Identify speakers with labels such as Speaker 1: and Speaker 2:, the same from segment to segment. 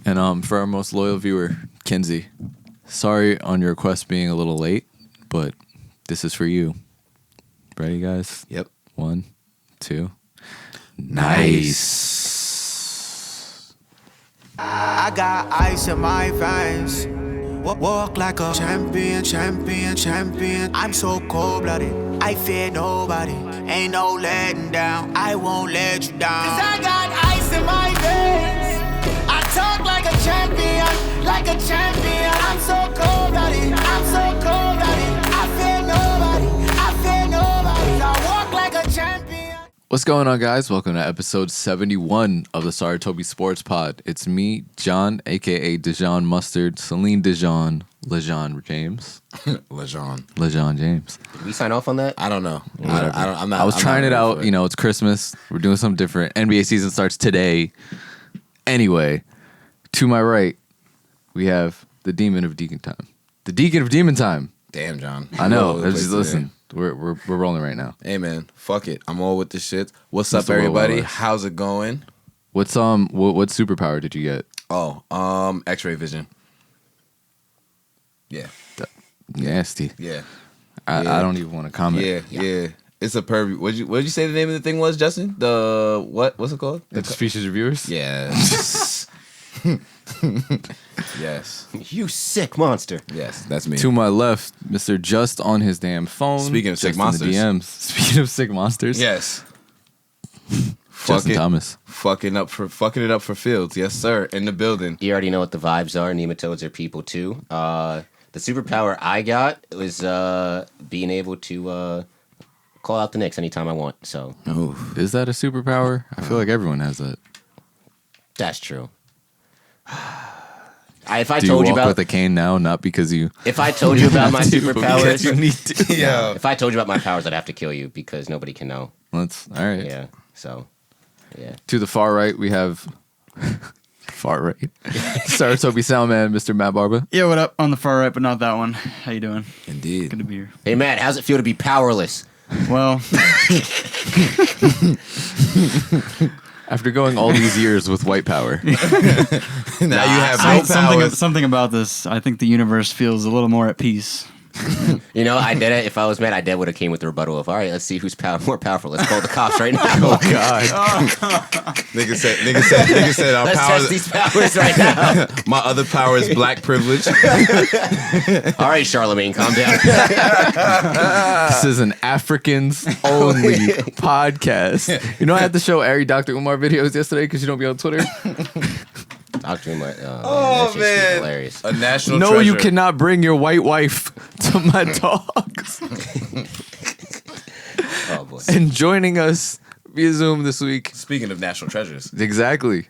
Speaker 1: And for our most loyal viewer, Kinsey, sorry on your request being a little late, but this is for you. Ready, guys?
Speaker 2: Yep.
Speaker 1: 1, 2. Nice.
Speaker 3: I got ice in my veins. Walk like a champion. I'm so cold-blooded, I fear nobody. Ain't no letting down, I won't let you down. 'Cause I got ice in my veins. I talk like a champion. I'm so cold-blooded, I fear nobody. I walk like a champion.
Speaker 1: What's going on, guys? Welcome to episode 71 of the Sorry Toby Sports Pod. It's me, John, a.k.a. Dijon Mustard, Celine Dijon, Lejean James. Lejean James.
Speaker 4: Did we sign off on that?
Speaker 2: I don't know.
Speaker 1: I was trying it out. You know, it's Christmas. We're doing something different. NBA season starts today. Anyway, to my right, we have the Demon of Deacon Time. The Deacon of Demon Time.
Speaker 2: Damn, John.
Speaker 1: I know. Listen, we're rolling right now.
Speaker 2: Hey, man. Fuck it. I'm all with this shit. What's
Speaker 1: Mr.
Speaker 2: up, everybody?
Speaker 1: Wallace.
Speaker 2: How's it going?
Speaker 1: What's what superpower did you get?
Speaker 2: Oh, X-ray vision. Yeah.
Speaker 1: Nasty.
Speaker 2: Yeah.
Speaker 1: I don't even want to comment.
Speaker 2: Yeah. It's a pervy. What'd you say the name of the thing was, Justin? The what's it called?
Speaker 1: The species reviewers?
Speaker 2: Yes. Yes.
Speaker 4: You sick monster.
Speaker 2: Yes, that's me.
Speaker 1: To my left, Mr. Just on his damn phone.
Speaker 2: Speaking of sick
Speaker 1: just in
Speaker 2: monsters.
Speaker 1: the DMs. Speaking of sick monsters.
Speaker 2: Yes.
Speaker 1: Justin Thomas.
Speaker 2: Fucking it up for Fields. Yes, sir. In the building.
Speaker 4: You already know what the vibes are. Nematodes are people too. The superpower I got was being able to call out the Knicks anytime I want. So
Speaker 1: Is that a superpower? I feel like everyone has that.
Speaker 4: that's true. If I
Speaker 1: Do
Speaker 4: told
Speaker 1: you
Speaker 4: you
Speaker 1: walk
Speaker 4: about
Speaker 1: with a cane now, not because you...
Speaker 4: if I told you about my
Speaker 1: have to, but because you
Speaker 4: superpowers,
Speaker 1: need to.
Speaker 2: Yeah.
Speaker 4: if I told you about my powers, I'd have to kill you because nobody can know.
Speaker 1: All right.
Speaker 4: Yeah. So yeah.
Speaker 1: To the far right, we have... far right. Saratobi Soundman, Mr. Matt Barba.
Speaker 5: Yeah, what up? On the far right, but not that one. How you doing?
Speaker 2: Indeed.
Speaker 5: Good to be here.
Speaker 4: Hey Matt, how's it feel to be powerless?
Speaker 5: Well,
Speaker 1: After going all these years with white power.
Speaker 2: Now you have no powers.
Speaker 5: something about this. I think the universe feels a little more at peace.
Speaker 4: You know, I did it. If I was mad, I did would have came with the rebuttal of, all right, let's see who's more powerful. Let's call the cops right now.
Speaker 1: Oh, God.
Speaker 2: Nigga said our
Speaker 4: Let's
Speaker 2: powers.
Speaker 4: test these powers right now.
Speaker 2: My other power is black privilege.
Speaker 4: All right, Charlemagne, calm down.
Speaker 1: This is an Africans-only podcast. You know, I had to show Ari Dr. Umar videos yesterday because you don't be on Twitter.
Speaker 4: Dr. Umar,
Speaker 2: Oh, man.
Speaker 4: Hilarious.
Speaker 2: A national
Speaker 1: No,
Speaker 2: treasure.
Speaker 1: you cannot bring your white wife to my dogs.
Speaker 4: Oh, boy.
Speaker 1: And joining us via Zoom this week.
Speaker 2: Speaking of national treasures.
Speaker 1: Exactly.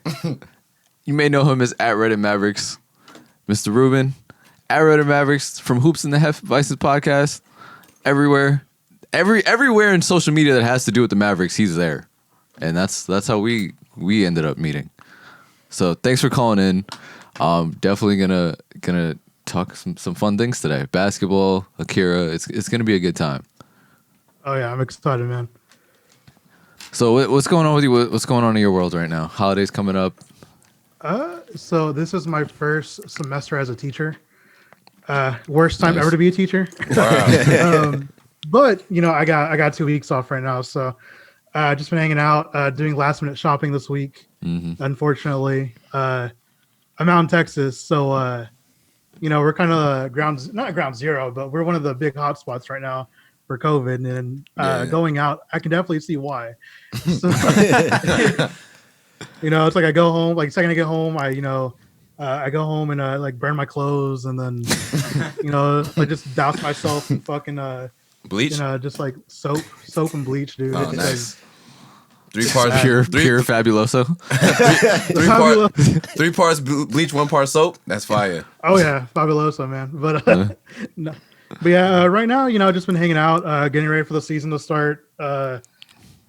Speaker 1: You may know him as at Reddit Mavericks, Mr. Ruben. At Reddit Mavericks from Hoops and the Hef Vices podcast. Everywhere. Everywhere in social media that has to do with the Mavericks, he's there. And that's how we ended up meeting. So thanks for calling in. Definitely gonna talk some fun things today. Basketball, Akira. It's gonna be a good time.
Speaker 6: Oh yeah, I'm excited, man.
Speaker 1: So what's going on with you? What's going on in your world right now? Holidays coming up.
Speaker 6: So this is my first semester as a teacher. Worst time ever to be a teacher.
Speaker 2: Wow.
Speaker 6: But you know, I got 2 weeks off right now, so just been hanging out, doing last minute shopping this week.
Speaker 1: Mm-hmm.
Speaker 6: Unfortunately, I'm out in Texas, so you know, we're kind of not ground zero, but we're one of the big hot spots right now for COVID, and going out, I can definitely see why. So, you know, it's like I go home, like second I get home, I go home and like burn my clothes, and then you know, I just douse myself in fucking
Speaker 2: Bleach?
Speaker 6: you know, just like soap and bleach, dude.
Speaker 2: Oh,
Speaker 6: It's
Speaker 2: nice.
Speaker 6: like,
Speaker 2: 3 parts
Speaker 1: Pure
Speaker 2: three,
Speaker 1: fabuloso.
Speaker 2: three parts bleach, 1 part soap. That's fire.
Speaker 6: oh yeah, fabuloso, man. But no. But yeah, right now, you know, just been hanging out, getting ready for the season to start. You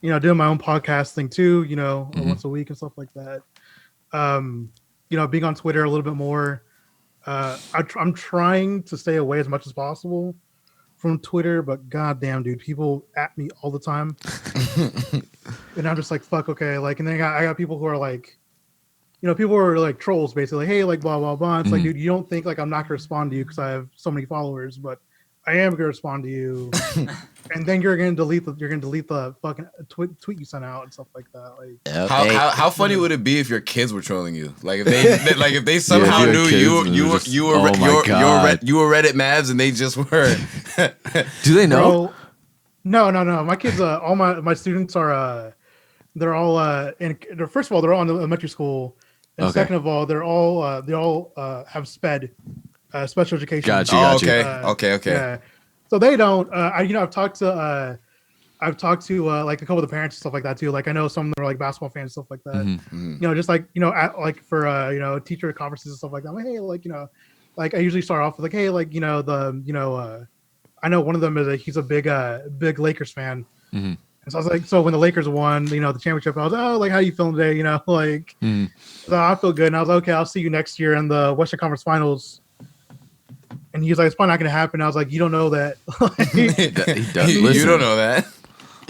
Speaker 6: know, doing my own podcast thing too. You know, once a week and stuff like that. You know, being on Twitter a little bit more. I'm trying to stay away as much as possible from Twitter, but goddamn, dude, people at me all the time, and I'm just like, fuck, okay, like, and then I got people who are like, people were like trolls basically. Hey, like blah blah blah. It's like,
Speaker 1: Mhm.
Speaker 6: dude, you don't think like I'm not gonna respond to you because I have so many followers, but I am gonna respond to you, and then you're gonna delete the fucking tweet you sent out and stuff like that. Like,
Speaker 4: Yep.
Speaker 2: How,
Speaker 4: Hey,
Speaker 2: how funny would it be if your kids were trolling you? Like if they somehow
Speaker 1: you had
Speaker 2: knew
Speaker 1: kids
Speaker 2: you
Speaker 1: and
Speaker 2: you
Speaker 1: they're
Speaker 2: were
Speaker 1: just-
Speaker 2: you were
Speaker 1: oh my God.
Speaker 2: you were Reddit Mavs and they just were.
Speaker 1: Do they know?
Speaker 6: Bro, no. My kids, all my students are, they're all first of all, they're all in elementary school, and
Speaker 1: Okay.
Speaker 6: second of all, they all have special education.
Speaker 1: Gotcha.
Speaker 2: Oh,
Speaker 1: Got you.
Speaker 2: okay.
Speaker 6: Yeah. So they don't. I've talked to like a couple of the parents and stuff like that too. Like I know some of them are like basketball fans and stuff like that.
Speaker 1: Mhm.
Speaker 6: Just like at, for teacher conferences and stuff like that. I'm like, hey, like like I usually start off with like, hey, like I know one of them is he's a big Lakers fan.
Speaker 1: Mhm.
Speaker 6: And so I was like, so when the Lakers won, the championship, I was, oh, like, how you feeling today? Like,
Speaker 1: Mhm.
Speaker 6: so I feel good. And I was like, okay, I'll see you next year in the Western Conference Finals. And he was like, it's probably not going to happen. I was like, you don't know that.
Speaker 1: He does.
Speaker 2: You
Speaker 1: Listen,
Speaker 2: don't know that.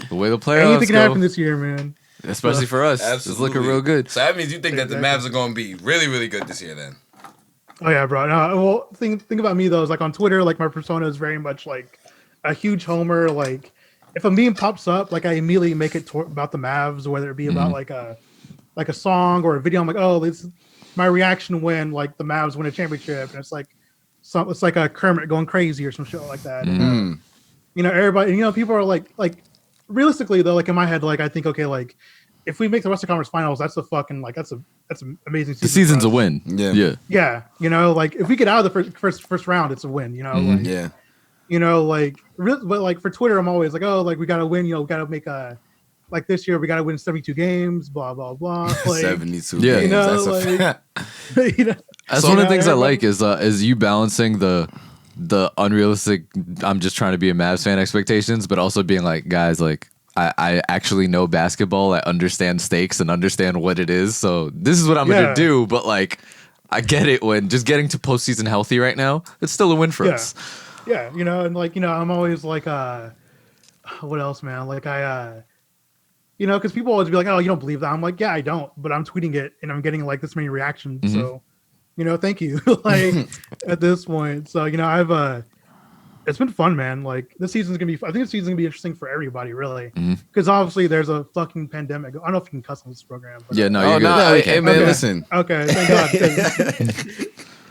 Speaker 1: the way the playoffs
Speaker 6: Anything can happen
Speaker 1: go,
Speaker 6: this year, man.
Speaker 1: especially for us. It's looking real good.
Speaker 2: So that means you think that the Mavs are going to be really, really good this year then?
Speaker 6: Oh yeah, bro. No, well, think about me though. Is like on Twitter, like my persona is very much like a huge homer. Like if a meme pops up, like I immediately make it about the Mavs, whether it be about like a song or a video. I'm like, oh, this is my reaction when like the Mavs win a championship, and it's like a Kermit going crazy or some shit like that. And, everybody, people are like realistically though, like in my head, like I think, okay, like if we make the Western Conference Finals, that's a fucking like that's an amazing season.
Speaker 1: The season's
Speaker 6: for
Speaker 1: a
Speaker 6: us.
Speaker 1: win.
Speaker 2: Yeah.
Speaker 6: Yeah, like if we get out of the first round, it's a win. Like,
Speaker 2: Yeah.
Speaker 6: but like for Twitter, I'm always like, oh, like we gotta win. We gotta make like this year we gotta win 72 games. Blah blah blah. Like,
Speaker 2: 72
Speaker 1: Yeah.
Speaker 2: games. That's a
Speaker 6: like-
Speaker 2: fact.
Speaker 1: That's
Speaker 6: So
Speaker 1: one of the
Speaker 6: now
Speaker 1: things I
Speaker 6: everybody-
Speaker 1: like is you balancing the unrealistic. I'm just trying to be a Mavs fan expectations, but also being like, guys, like I actually know basketball. I understand stakes and understand what it is. So this is what I'm
Speaker 6: Yeah.
Speaker 1: gonna do. But like, I get it when just getting to postseason healthy right now. It's still a win for
Speaker 6: Yeah.
Speaker 1: us.
Speaker 6: Yeah, and like I'm always like, what else, man? Like because people always be like, oh, you don't believe that. I'm like, yeah, I don't, but I'm tweeting it and I'm getting like this many reactions.
Speaker 1: Mm-hmm.
Speaker 6: So, thank you. Like at this point, so I've it's been fun, man. Like this season's gonna be. I think this season's gonna be interesting for everybody, really,
Speaker 1: Mm-hmm.
Speaker 6: because obviously there's a fucking pandemic. I don't know if you can cuss on this program. But,
Speaker 1: Yeah, no,
Speaker 2: Oh,
Speaker 1: you're
Speaker 2: no.
Speaker 1: good.
Speaker 2: Hey, man,
Speaker 6: Okay.
Speaker 2: listen.
Speaker 6: Okay, thank God.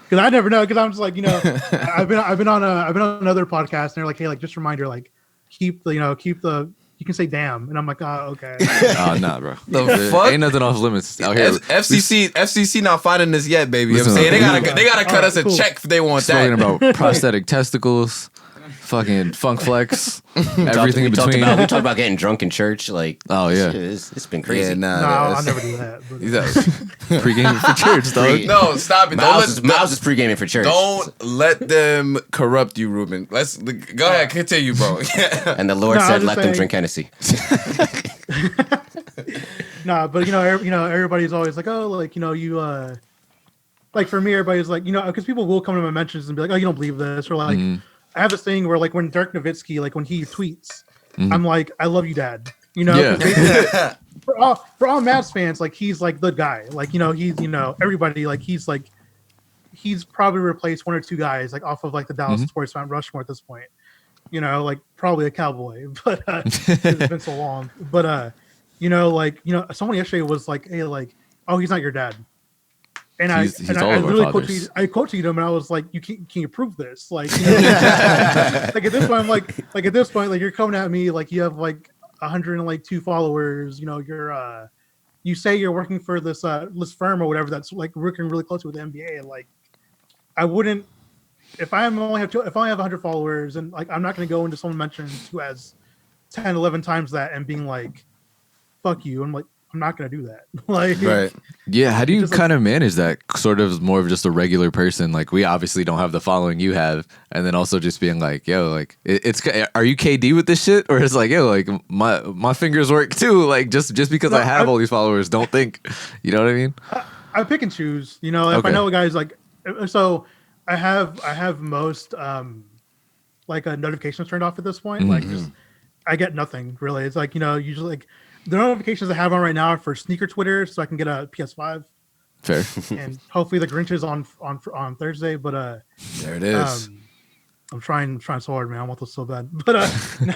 Speaker 6: Because I never know. Because I'm just like, I've been on another podcast, and they're like, hey, like just a reminder, like keep the you can say damn, and I'm like, oh, okay.
Speaker 1: Oh, nah, bro.
Speaker 2: The fuck?
Speaker 1: Ain't nothing off limits out here.
Speaker 2: FCC not finding this yet, baby.
Speaker 1: Listen,
Speaker 2: I'm saying they gotta
Speaker 6: Alright,
Speaker 2: cut us a
Speaker 6: cool.
Speaker 2: check if they want
Speaker 1: Talking
Speaker 2: that.
Speaker 1: about prosthetic testicles, fucking funk flex, everything in
Speaker 4: we talked
Speaker 1: between.
Speaker 4: about getting drunk in church. Like,
Speaker 1: Oh, yeah.
Speaker 4: shit, it's been crazy.
Speaker 2: Yeah, nah.
Speaker 6: No, I'll
Speaker 2: that's-
Speaker 6: never do that. But,
Speaker 1: Pre-game for church, dog.
Speaker 2: No, stop it.
Speaker 4: Miles is pre-gaming for church.
Speaker 2: Don't let them corrupt you, Ruben. Let's go ahead, continue, bro.
Speaker 4: And the Lord
Speaker 6: No, I
Speaker 4: said,
Speaker 6: was
Speaker 4: let
Speaker 6: just
Speaker 4: them
Speaker 6: saying-
Speaker 4: drink Hennessy.
Speaker 6: nah, but everybody's always like, oh, like you like for me, everybody's like, because people will come to my mentions and be like, oh, you don't believe this, or like I have this thing where like when Dirk Nowitzki, like when he tweets, I'm like, I love you, Dad.
Speaker 1: Yeah.
Speaker 6: for all Mavs fans, like he's like the guy. Like he's everybody like he's probably replaced one or two guys like off of like the Dallas Sports Mount Rushmore at this point. Like probably a Cowboy, but it's been so long. But someone yesterday was like, hey, like, oh, he's not your dad. And
Speaker 1: He's all
Speaker 6: I
Speaker 1: of our
Speaker 6: really
Speaker 1: fathers.
Speaker 6: quoted him, and I was like, can you prove this? Like, like at this point, I'm like at this point, like you're coming at me like you have like 102 followers. You're you say you're working for this firm or whatever that's like working really closely with the NBA. Like, I wouldn't if I only have 100 followers, and like I'm not going to go into someone mentions who has 10, 11 times that and being like, fuck you. I'm like, I'm not going to do that. Like,
Speaker 2: Right.
Speaker 1: Yeah, how do you
Speaker 6: Just like-
Speaker 1: kind of manage that sort of more of just a regular person? Like, we obviously don't have the following you have, and then also just being like, yo, like, it's are you KD with this shit, or it's like, yo, like my fingers work too. Like, just because I have all these followers, don't think, you know what I mean?
Speaker 6: I pick and choose. If
Speaker 1: Okay.
Speaker 6: I know a guy's like, so I have most like notifications turned off at this point. Like, just I get nothing really. It's like usually like the notifications I have on right now are for sneaker Twitter, so I can get a PS5.
Speaker 1: Fair.
Speaker 6: And hopefully the Grinch is on Thursday. But
Speaker 2: There it is.
Speaker 6: I'm trying so hard, man. I want this so bad. But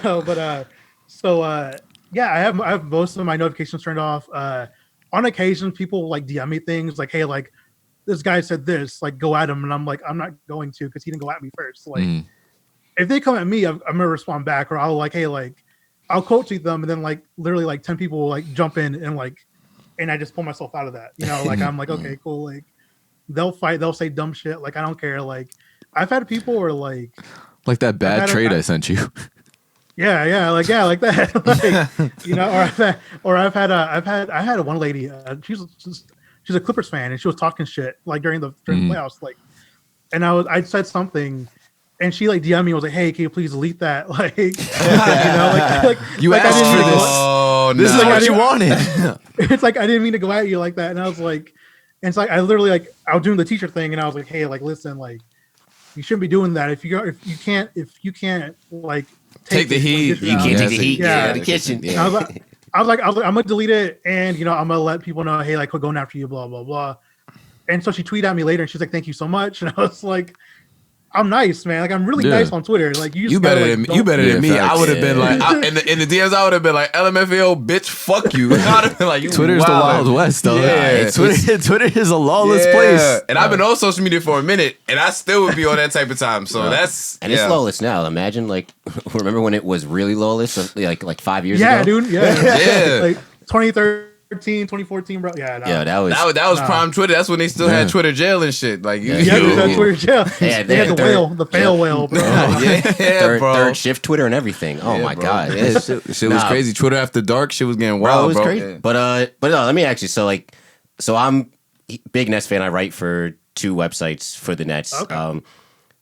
Speaker 6: no, but yeah, I have most of my notifications turned off. On occasion, people like DM me things like, "Hey, like this guy said this, like go at him," and I'm like, I'm not going to because he didn't go at me first. Like, if they come at me, I'm gonna respond back, or I'll like, hey, like I'll quote tweet them, and then like literally like 10 people will like jump in and I just pull myself out of that. You know, like I'm like, okay, cool. Like they'll fight, they'll say dumb shit. Like I don't care. Like I've had people who are like
Speaker 1: that bad trade I sent you.
Speaker 6: Yeah, like that. Like, you know, I've had one lady. She's a Clippers fan, and she was talking shit like during the playoffs. Like, and I said something, and she like DM'd me and was like, "Hey, can you please delete that?" Like, you know, like
Speaker 1: you
Speaker 6: like,
Speaker 1: asked for this.
Speaker 2: Oh,
Speaker 1: This is
Speaker 2: no.
Speaker 1: what you wanted.
Speaker 6: It's like I didn't mean to go at you like that, and I was like, and it's like I literally like I was doing the teacher thing, and I was like, "Hey, like listen, like you shouldn't be doing that. If you can't like
Speaker 2: Take the heat.
Speaker 4: You can't take the heat.
Speaker 6: Yeah.
Speaker 4: Yeah, the kitchen.
Speaker 6: I was like, I'm gonna delete it, and you know, I'm gonna let people know, hey, like, quit going after you, blah blah blah. And so she tweeted at me later, and she's like, "Thank you so much." And I was like, "I'm nice, man. Like, I'm really nice on Twitter. Like, you
Speaker 2: better
Speaker 6: gotta,
Speaker 2: than
Speaker 6: like,
Speaker 2: me. You better than me.
Speaker 1: facts.
Speaker 2: I would have been like, in the DMs, I would have been like, LMFAO, bitch, fuck you. I would have been like, you
Speaker 1: Twitter's the Wild West, though.
Speaker 2: Yeah.
Speaker 1: Twitter is a lawless
Speaker 2: Yeah.
Speaker 1: place.
Speaker 2: And I've been on social media for a minute, and I still would be on that type of time. So that's
Speaker 4: And it's lawless now. Imagine, like, remember when it was really lawless, like 5 years ago?
Speaker 6: yeah, dude, yeah,
Speaker 2: Yeah.
Speaker 6: like 2013, 2014, bro. Yeah, no.
Speaker 4: Yeah, that was.
Speaker 2: That was prime Twitter. That's when they still had Twitter jail and shit. Like you,
Speaker 6: yeah, dude, that's Twitter jail.
Speaker 4: Yeah,
Speaker 6: they had the fail whale, bro.
Speaker 4: third shift Twitter and everything. Oh my
Speaker 2: bro.
Speaker 4: god,
Speaker 2: Yeah, shit was crazy. Twitter after dark, shit was getting
Speaker 4: bro,
Speaker 2: wild,
Speaker 4: it was
Speaker 2: bro.
Speaker 4: crazy.
Speaker 2: Yeah.
Speaker 4: But no, let me ask you. So I'm big Nets fan. I write for 2 websites for the Nets.
Speaker 6: Okay.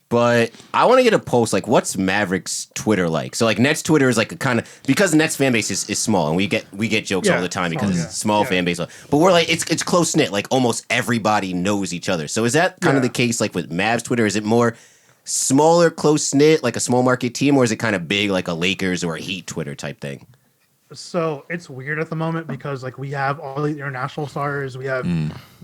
Speaker 4: But I want to get a post, like, what's Mavericks Twitter like? So, like, Nets Twitter is like a kind of, because the Nets fan base is small, and we get jokes all the time because it's a small fan base. But we're like, it's close knit. Like, almost everybody knows each other. So is that kind of the case, like, with Mavs Twitter? Is it more smaller, close knit, like a small market team, or is it kind of big, like a Lakers or a Heat Twitter type thing?
Speaker 6: So it's weird at the moment because like we have all the international stars. We have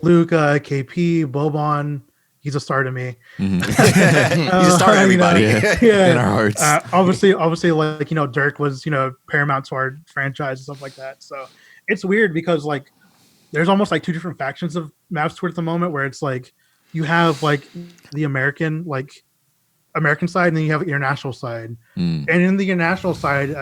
Speaker 6: Luca, KP, Boban. He's a star to me.
Speaker 4: He's a star to everybody.
Speaker 6: Yeah,
Speaker 1: In our hearts.
Speaker 6: Obviously, like, you know, Dirk was, you know, paramount to our franchise and stuff like that. So it's weird because like there's almost like 2 different factions of Mavs Twitter at the moment, where it's like you have like the American side, and then you have the international side. And in the international side,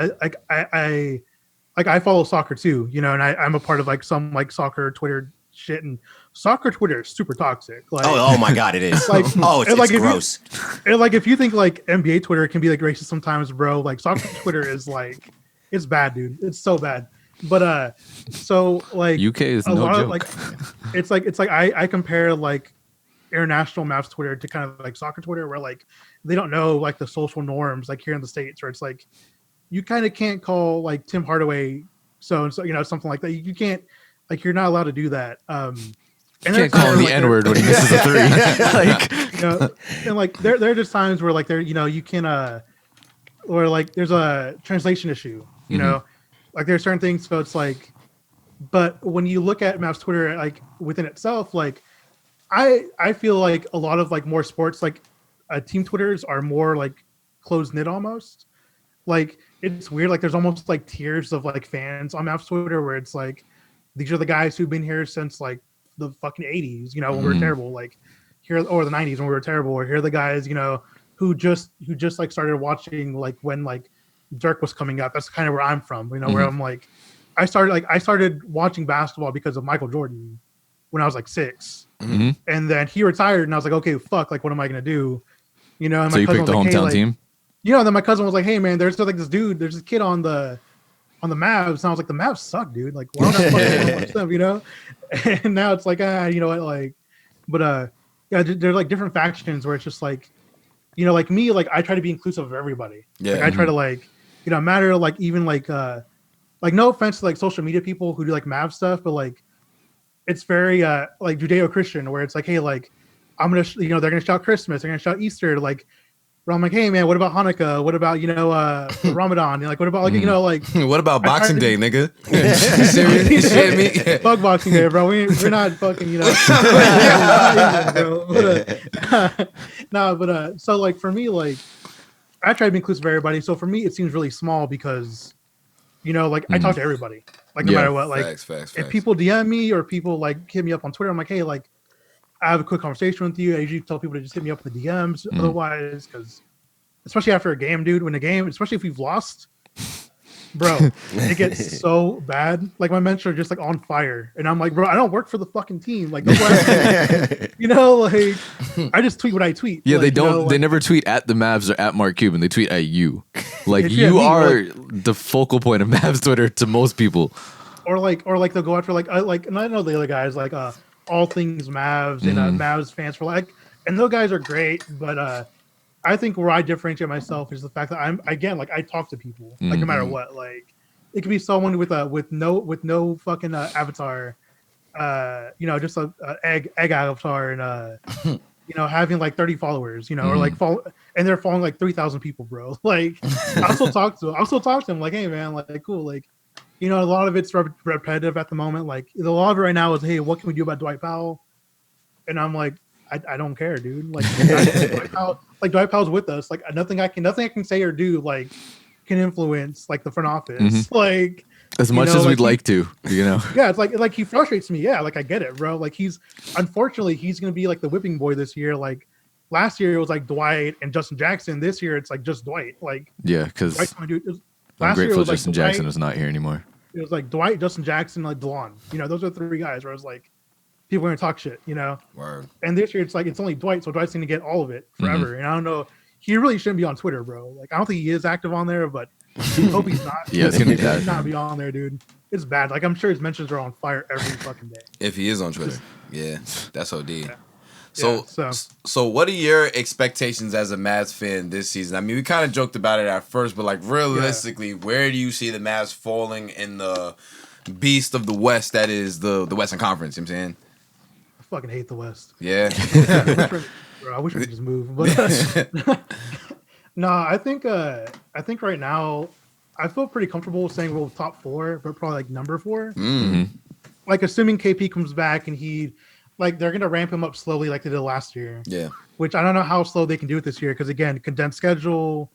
Speaker 6: I follow soccer too, you know, and I'm a part of like some like soccer Twitter shit, and soccer Twitter is super toxic. Like,
Speaker 4: Oh my god, it is.
Speaker 6: Like,
Speaker 4: it's
Speaker 6: like,
Speaker 4: gross.
Speaker 6: And like if you think like NBA Twitter can be like racist sometimes, bro, like soccer Twitter is like, it's bad, dude. It's so bad. But so like
Speaker 1: UK is no
Speaker 6: lot
Speaker 1: joke.
Speaker 6: of, like it's like I compare like international Mavs Twitter to kind of like soccer Twitter, where like they don't know like the social norms like here in the States, where it's like you kind of can't call like Tim Hardaway so you know, something like that. You can't, like, you're not allowed to do that. And
Speaker 1: You can't call him the N-word when he misses a 3. Like,
Speaker 6: you know, and like there are just times where like you know, you can or like there's a translation issue, you know, like there's certain things. So it's like, but when you look at Mavs Twitter, like within itself, like I feel like a lot of like more sports, like team Twitters are more like close knit almost. Like it's weird. Like there's almost like tiers of like fans on Mavs Twitter, where it's like, these are the guys who've been here since like the fucking 80s, you know, when we were terrible, like here, or the 90s when we were terrible, or here are the guys, you know, who just like started watching like when like Dirk was coming up. That's kind of where I'm from, you know, where I'm like, I started watching basketball because of Michael Jordan when I was like 6, and then he retired, and I was like, okay, fuck, like what am I gonna do, you know? And
Speaker 1: so
Speaker 6: my
Speaker 1: you
Speaker 6: cousin
Speaker 1: picked the
Speaker 6: was like, hey,
Speaker 1: hometown
Speaker 6: like,
Speaker 1: team?
Speaker 6: you know, and then my cousin was like, hey man, there's like this dude, there's this kid on the Mavs, and I was like, the Mavs suck, dude. Like, why don't I fucking watch them, you know? And now it's like, you know what, like, but yeah, there's like different factions where it's just like, you know, like me, like I try to be inclusive of everybody.
Speaker 2: Yeah.
Speaker 6: Like I try to like, you know, matter like even like no offense to like social media people who do like Mav stuff, but like it's very like Judeo-Christian, where it's like, hey, like I'm gonna, you know, they're gonna shout Christmas, they're gonna shout Easter, like Bro, I'm like, hey man, what about Hanukkah? What about Ramadan? Like, what about like
Speaker 2: What about Boxing Day, nigga? You serious? You shitting me?
Speaker 6: fuck Boxing Day, bro. We're not fucking so like for me, like I try to be inclusive of everybody. So for me, it seems really small because I talk to everybody, like no matter what. Like
Speaker 2: facts.
Speaker 6: if people DM me or people like hit me up on Twitter, I'm like, hey, like I have a quick conversation with you. I usually tell people to just hit me up in the DMs. Otherwise, because especially after a game, dude, especially if we've lost, bro, it gets so bad. Like my mentions are just like on fire, and I'm like, bro, I don't work for the fucking team. Like, like I just tweet what I tweet.
Speaker 1: Yeah,
Speaker 6: like,
Speaker 1: they don't. They never tweet at the Mavs or at Mark Cuban. They tweet at you. Like
Speaker 6: you
Speaker 1: are the focal point of Mavs Twitter to most people.
Speaker 6: Or like they'll go after and I know the other guys like all things Mavs and Mavs fans for like, and those guys are great, but I think where I differentiate myself is the fact that I talk to people like no matter what. Like it could be someone with no fucking avatar, just a egg avatar and having like 30 followers, or like and they're following like 3,000 people, bro. Like I'll still talk to them like, hey man, like cool, like. A lot of it's repetitive at the moment. Like a lot of it right now is, hey, what can we do about Dwight Powell? And I'm like, I don't care, dude. Like Dwight Powell's with us. Like nothing I can say or do like can influence like the front office. Like
Speaker 1: as much as we'd like to,
Speaker 6: Yeah, it's like he frustrates me. Yeah, like I get it, bro. Like unfortunately he's gonna be like the whipping boy this year. Like last year it was like Dwight and Justin Jackson. This year it's like just Dwight. Like
Speaker 1: because I'm grateful Justin Jackson is not here anymore.
Speaker 6: It was like Dwight, Justin Jackson, like DeLon. Those are three guys where I was like, people are gonna talk shit,
Speaker 2: Word.
Speaker 6: And this year it's like it's only Dwight, so Dwight's gonna get all of it forever. And I don't know, he really shouldn't be on Twitter, bro. Like I don't think he is active on there, but I hope he's not.
Speaker 1: Yeah, it's gonna be bad.
Speaker 6: He should not be on there, dude. It's bad. Like I'm sure his mentions are on fire every fucking day.
Speaker 2: If he is on Twitter, yeah, that's OD.
Speaker 6: Yeah.
Speaker 2: So what are your expectations as a Mavs fan this season? I mean, we kind of joked about it at first, but like realistically, where do you see the Mavs falling in the beast of the West that is the Western Conference? You know what I'm saying?
Speaker 6: I fucking hate the West.
Speaker 2: Yeah.
Speaker 6: I wish we could just move. But no, I think right now I feel pretty comfortable saying we're top 4, but probably like number 4. Like assuming KP comes back and they're gonna ramp him up slowly like they did last year.
Speaker 2: Yeah.
Speaker 6: Which I don't know how slow they can do it this year because again, condensed schedule,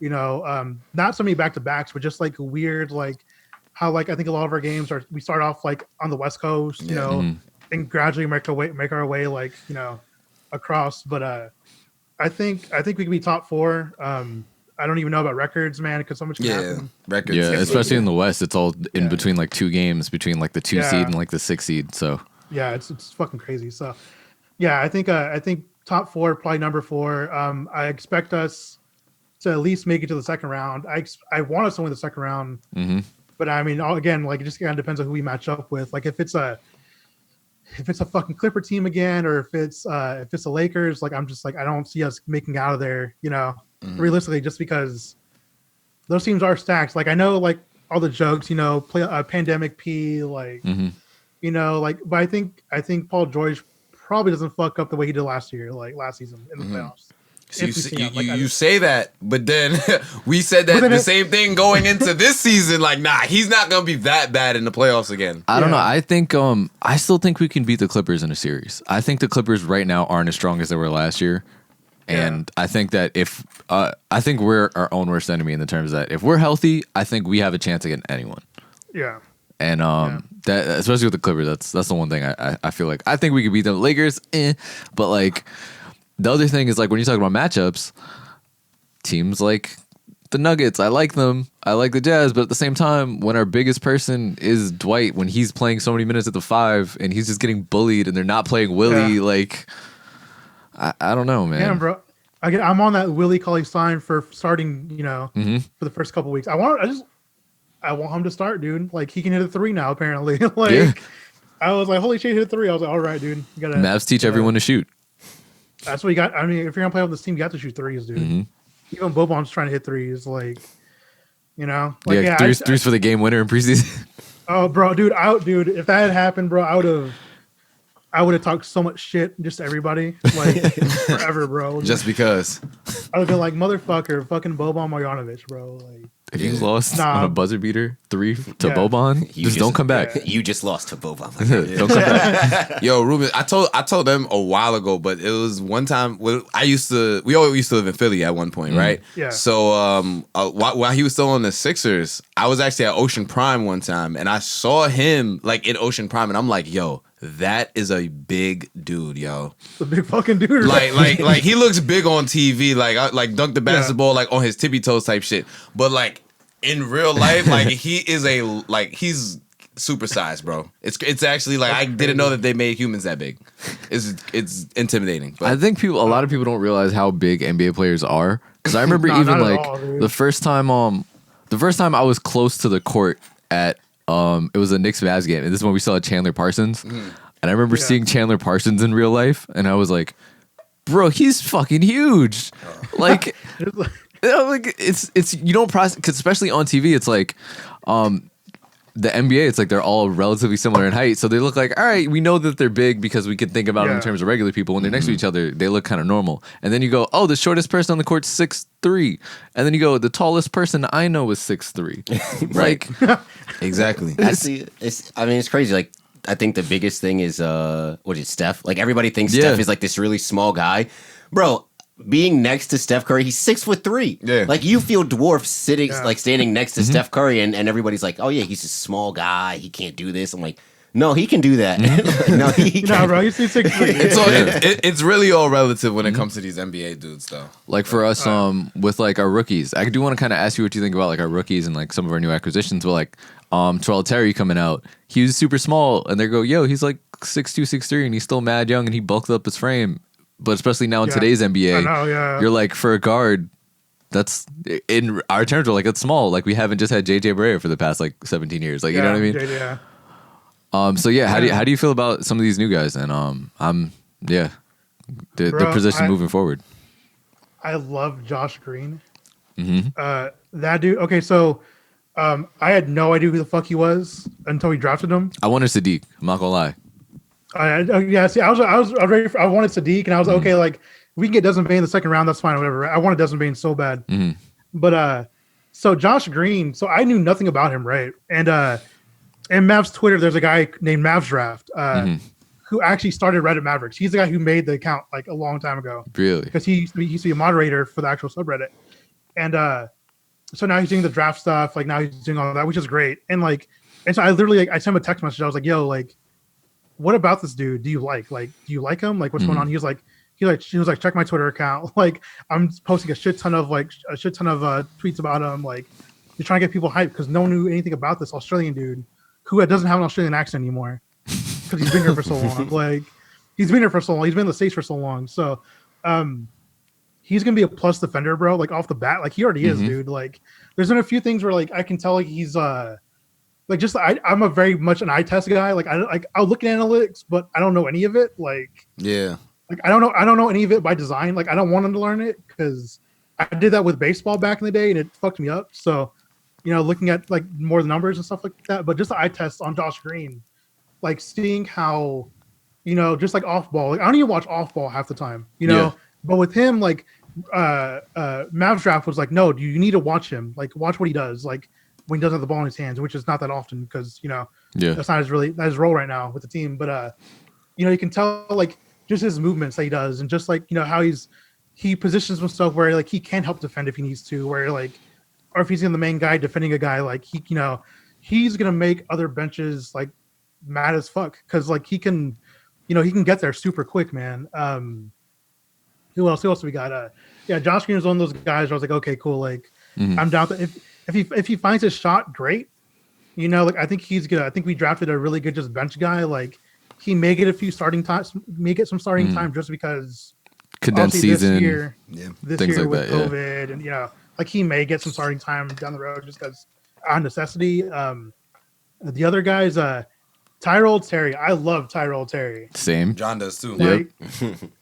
Speaker 6: not so many back to backs, but just like weird like how like I think a lot of our games we start off like on the West Coast, and gradually make our way like, across. But I think we can be top 4. I don't even know about records, man, because so much can happen.
Speaker 2: Records.
Speaker 1: Yeah, especially in the West, it's all in between like 2 games between like the 2 seed and like the 6 seed. So
Speaker 6: yeah, it's fucking crazy. So yeah, I think top 4, probably number 4. I expect us to at least make it to the second round. I want us to win the second round, but I mean, again, like it just kind of depends on who we match up with. Like if it's a fucking Clipper team again, or if it's the Lakers, like I'm just like I don't see us making out of there, realistically, just because those teams are stacked. Like I know, like all the jokes, play pandemic P, like but I think Paul George probably doesn't fuck up the way he did last season in the playoffs.
Speaker 2: So you say that, but then we said that the same thing going into this season. Like, nah, he's not gonna be that bad in the playoffs again.
Speaker 1: I don't know. I think I still think we can beat the Clippers in a series. I think the Clippers right now aren't as strong as they were last year, and I think that if I think we're our own worst enemy in the terms that if we're healthy, I think we have a chance against anyone.
Speaker 6: Yeah.
Speaker 1: And that especially with the Clippers, that's the one thing I feel like I think we could beat the Lakers, but like the other thing is like when you talk about matchups, teams like the Nuggets, I like them, I like the Jazz, but at the same time, when our biggest person is Dwight, when he's playing so many minutes at the 5 and he's just getting bullied and they're not playing Willie, like I don't know, man.
Speaker 6: Yeah, bro. I'm on that Willie Cauley-Stein for starting, for the first couple weeks. I want him to start, dude. Like he can hit a 3 now, apparently. I was like, holy shit, hit a 3. I was like, all right, dude. You gotta,
Speaker 1: Mavs teach everyone to shoot.
Speaker 6: That's what you got. I mean, if you're gonna play with this team, you got to shoot 3s, dude. Even Boban's trying to hit 3s, like,
Speaker 1: threes for the game winner in preseason.
Speaker 6: Oh, bro, dude, if that had happened, bro, I would have talked so much shit just to everybody, like forever, bro.
Speaker 2: Just because.
Speaker 6: I would have been like, motherfucker, fucking Boban Marjanovic, bro. Like,
Speaker 1: If you lost on a buzzer beater 3 to Boban,
Speaker 4: You
Speaker 1: don't come back.
Speaker 4: You just lost to Boban.
Speaker 1: Don't come back.
Speaker 2: Yo, Ruben, I told them a while ago, but it was one time when we always used to live in Philly at one point, right?
Speaker 6: Yeah.
Speaker 2: So while he was still on the Sixers, I was actually at Ocean Prime one time, and I saw him like in Ocean Prime, and I'm like, yo, that is a big dude, yo.
Speaker 6: It's a big fucking dude.
Speaker 2: Like he looks big on TV, like dunk the basketball, like on his tippy toes type shit. But like in real life, like he's supersized, bro. It's actually like I didn't know that they made humans that big. It's intimidating. But
Speaker 1: I think a lot of people don't realize how big NBA players are. Because I remember even like all, the first time I was close to the court at it was a Knicks Mavs game, and this is when we saw Chandler Parsons. And I remember seeing Chandler Parsons in real life, and I was like, bro, he's fucking huge. Like, it's you don't process, because especially on TV, it's like the NBA, it's like they're all relatively similar in height, so they look like, all right, we know that they're big because we can think about them in terms of regular people. When they're next to each other, they look kind of normal. And then you go, oh, the shortest person on the court's 6'3", and then you go, the tallest person I know is 6'3". Like,
Speaker 2: exactly.
Speaker 4: It's crazy. Like, I think the biggest thing is Steph. Like, everybody thinks Steph is like this really small guy, bro. Being next to Steph Curry, he's 6'3".
Speaker 2: Yeah.
Speaker 4: Like, you feel dwarfed standing next to Steph Curry, and everybody's like, oh yeah, he's a small guy, he can't do this. I'm like, no, he can do that.
Speaker 6: No, bro, he's 6'3".
Speaker 2: It's really all relative when it comes to these NBA dudes, though.
Speaker 1: Like for us, with like our rookies, I do want to kind of ask you what you think about like our rookies and like some of our new acquisitions. But like, Terrell Terry coming out, he was super small, and they go, yo, he's like 6'2", 6'3", and he's still mad young, and he bulked up his frame. But especially now in today's NBA, you're like, for a guard, that's in our terms, we're like, it's small. Like, we haven't just had JJ Barea for the past like 17 years. Like, you know what I mean?
Speaker 6: Yeah.
Speaker 1: So yeah, how do you feel about some of these new guys? And the position moving forward.
Speaker 6: I love Josh Green. That dude. Okay, so I had no idea who the fuck he was until we drafted him.
Speaker 1: I wanted Sadiq. I'm not gonna lie.
Speaker 6: I was ready. I wanted Sadiq, and I was okay. Like, we can get Desmond Bane in the second round. That's fine. Whatever. I wanted Desmond Bane so bad. But so Josh Green. So I knew nothing about him, right? And in Mavs Twitter, there's a guy named Mavs Draft who actually started Reddit Mavericks. He's the guy who made the account like a long time ago.
Speaker 1: Really?
Speaker 6: Because he used to be a moderator for the actual subreddit, and so now he's doing the draft stuff. Like, now he's doing all that, which is great. And so I literally I sent him a text message. I was like, yo, like, what about this dude? Do you like him? Like, what's going on? He was like, check my Twitter account. Like, I'm posting a shit ton of tweets about him. Like, you're trying to get people hyped because no one knew anything about this Australian dude who doesn't have an Australian accent anymore because he's been here for so long. Like, he's been here for so long. He's been in the States for so long. So, he's gonna be a plus defender, bro. Like, off the bat, like, he already is, dude. Like, there's been a few things where like I can tell like he's like, just I'm a very much an eye test guy. Like, I'll look at analytics, but I don't know any of it. Like, like I don't know any of it by design. Like, I don't want him to learn it because I did that with baseball back in the day and it fucked me up. So, looking at like more the numbers and stuff like that. But just the eye test on Josh Green, like seeing how, just like off ball. Like, I don't even watch off ball half the time. But with him, like, Mavs Draft was like, no, you need to watch him. Like, watch what he does. Like, when he doesn't have the ball in his hands, which is not that often because that's not his role right now with the team. But you can tell like just his movements that he does, and just like how he positions himself where like he can help defend if he needs to, where like, or if he's in the main guy defending a guy, like he's gonna make other benches like mad as fuck because like he can get there super quick, man. Who else do we got? Josh Green is one of those guys where I was like, okay, cool, like I'm down to if he finds his shot, great. Like, I think he's good. I think we drafted a really good just bench guy. Like, he may get a few starting times, may get some starting time just because
Speaker 1: condensed season,
Speaker 6: this year
Speaker 1: things like
Speaker 6: with
Speaker 1: that,
Speaker 6: COVID, and like he may get some starting time down the road just because on necessity. The other guys, Tyrell Terry. I love Tyrell Terry.
Speaker 1: Same.
Speaker 2: John does too.
Speaker 6: Like,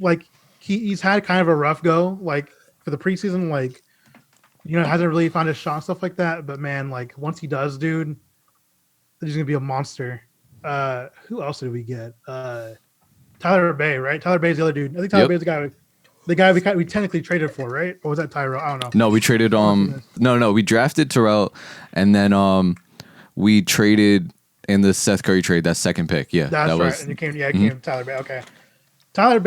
Speaker 6: like he's had kind of a rough go, like for the preseason, like. Hasn't really found his shot and stuff like that. But man, like once he does, dude, he's gonna be a monster. Who else did we get? Tyler Bay, right? Tyler Bay's the other dude. I think Tyler Bay's the guy we technically traded for, right? Or was that Tyrell? I don't know.
Speaker 1: No, we traded no, we drafted Terrell, and then we traded in the Seth Curry trade that second pick. Yeah,
Speaker 6: that's
Speaker 1: that
Speaker 6: right.
Speaker 1: was,
Speaker 6: And it came Tyler Bay. Okay, Tyler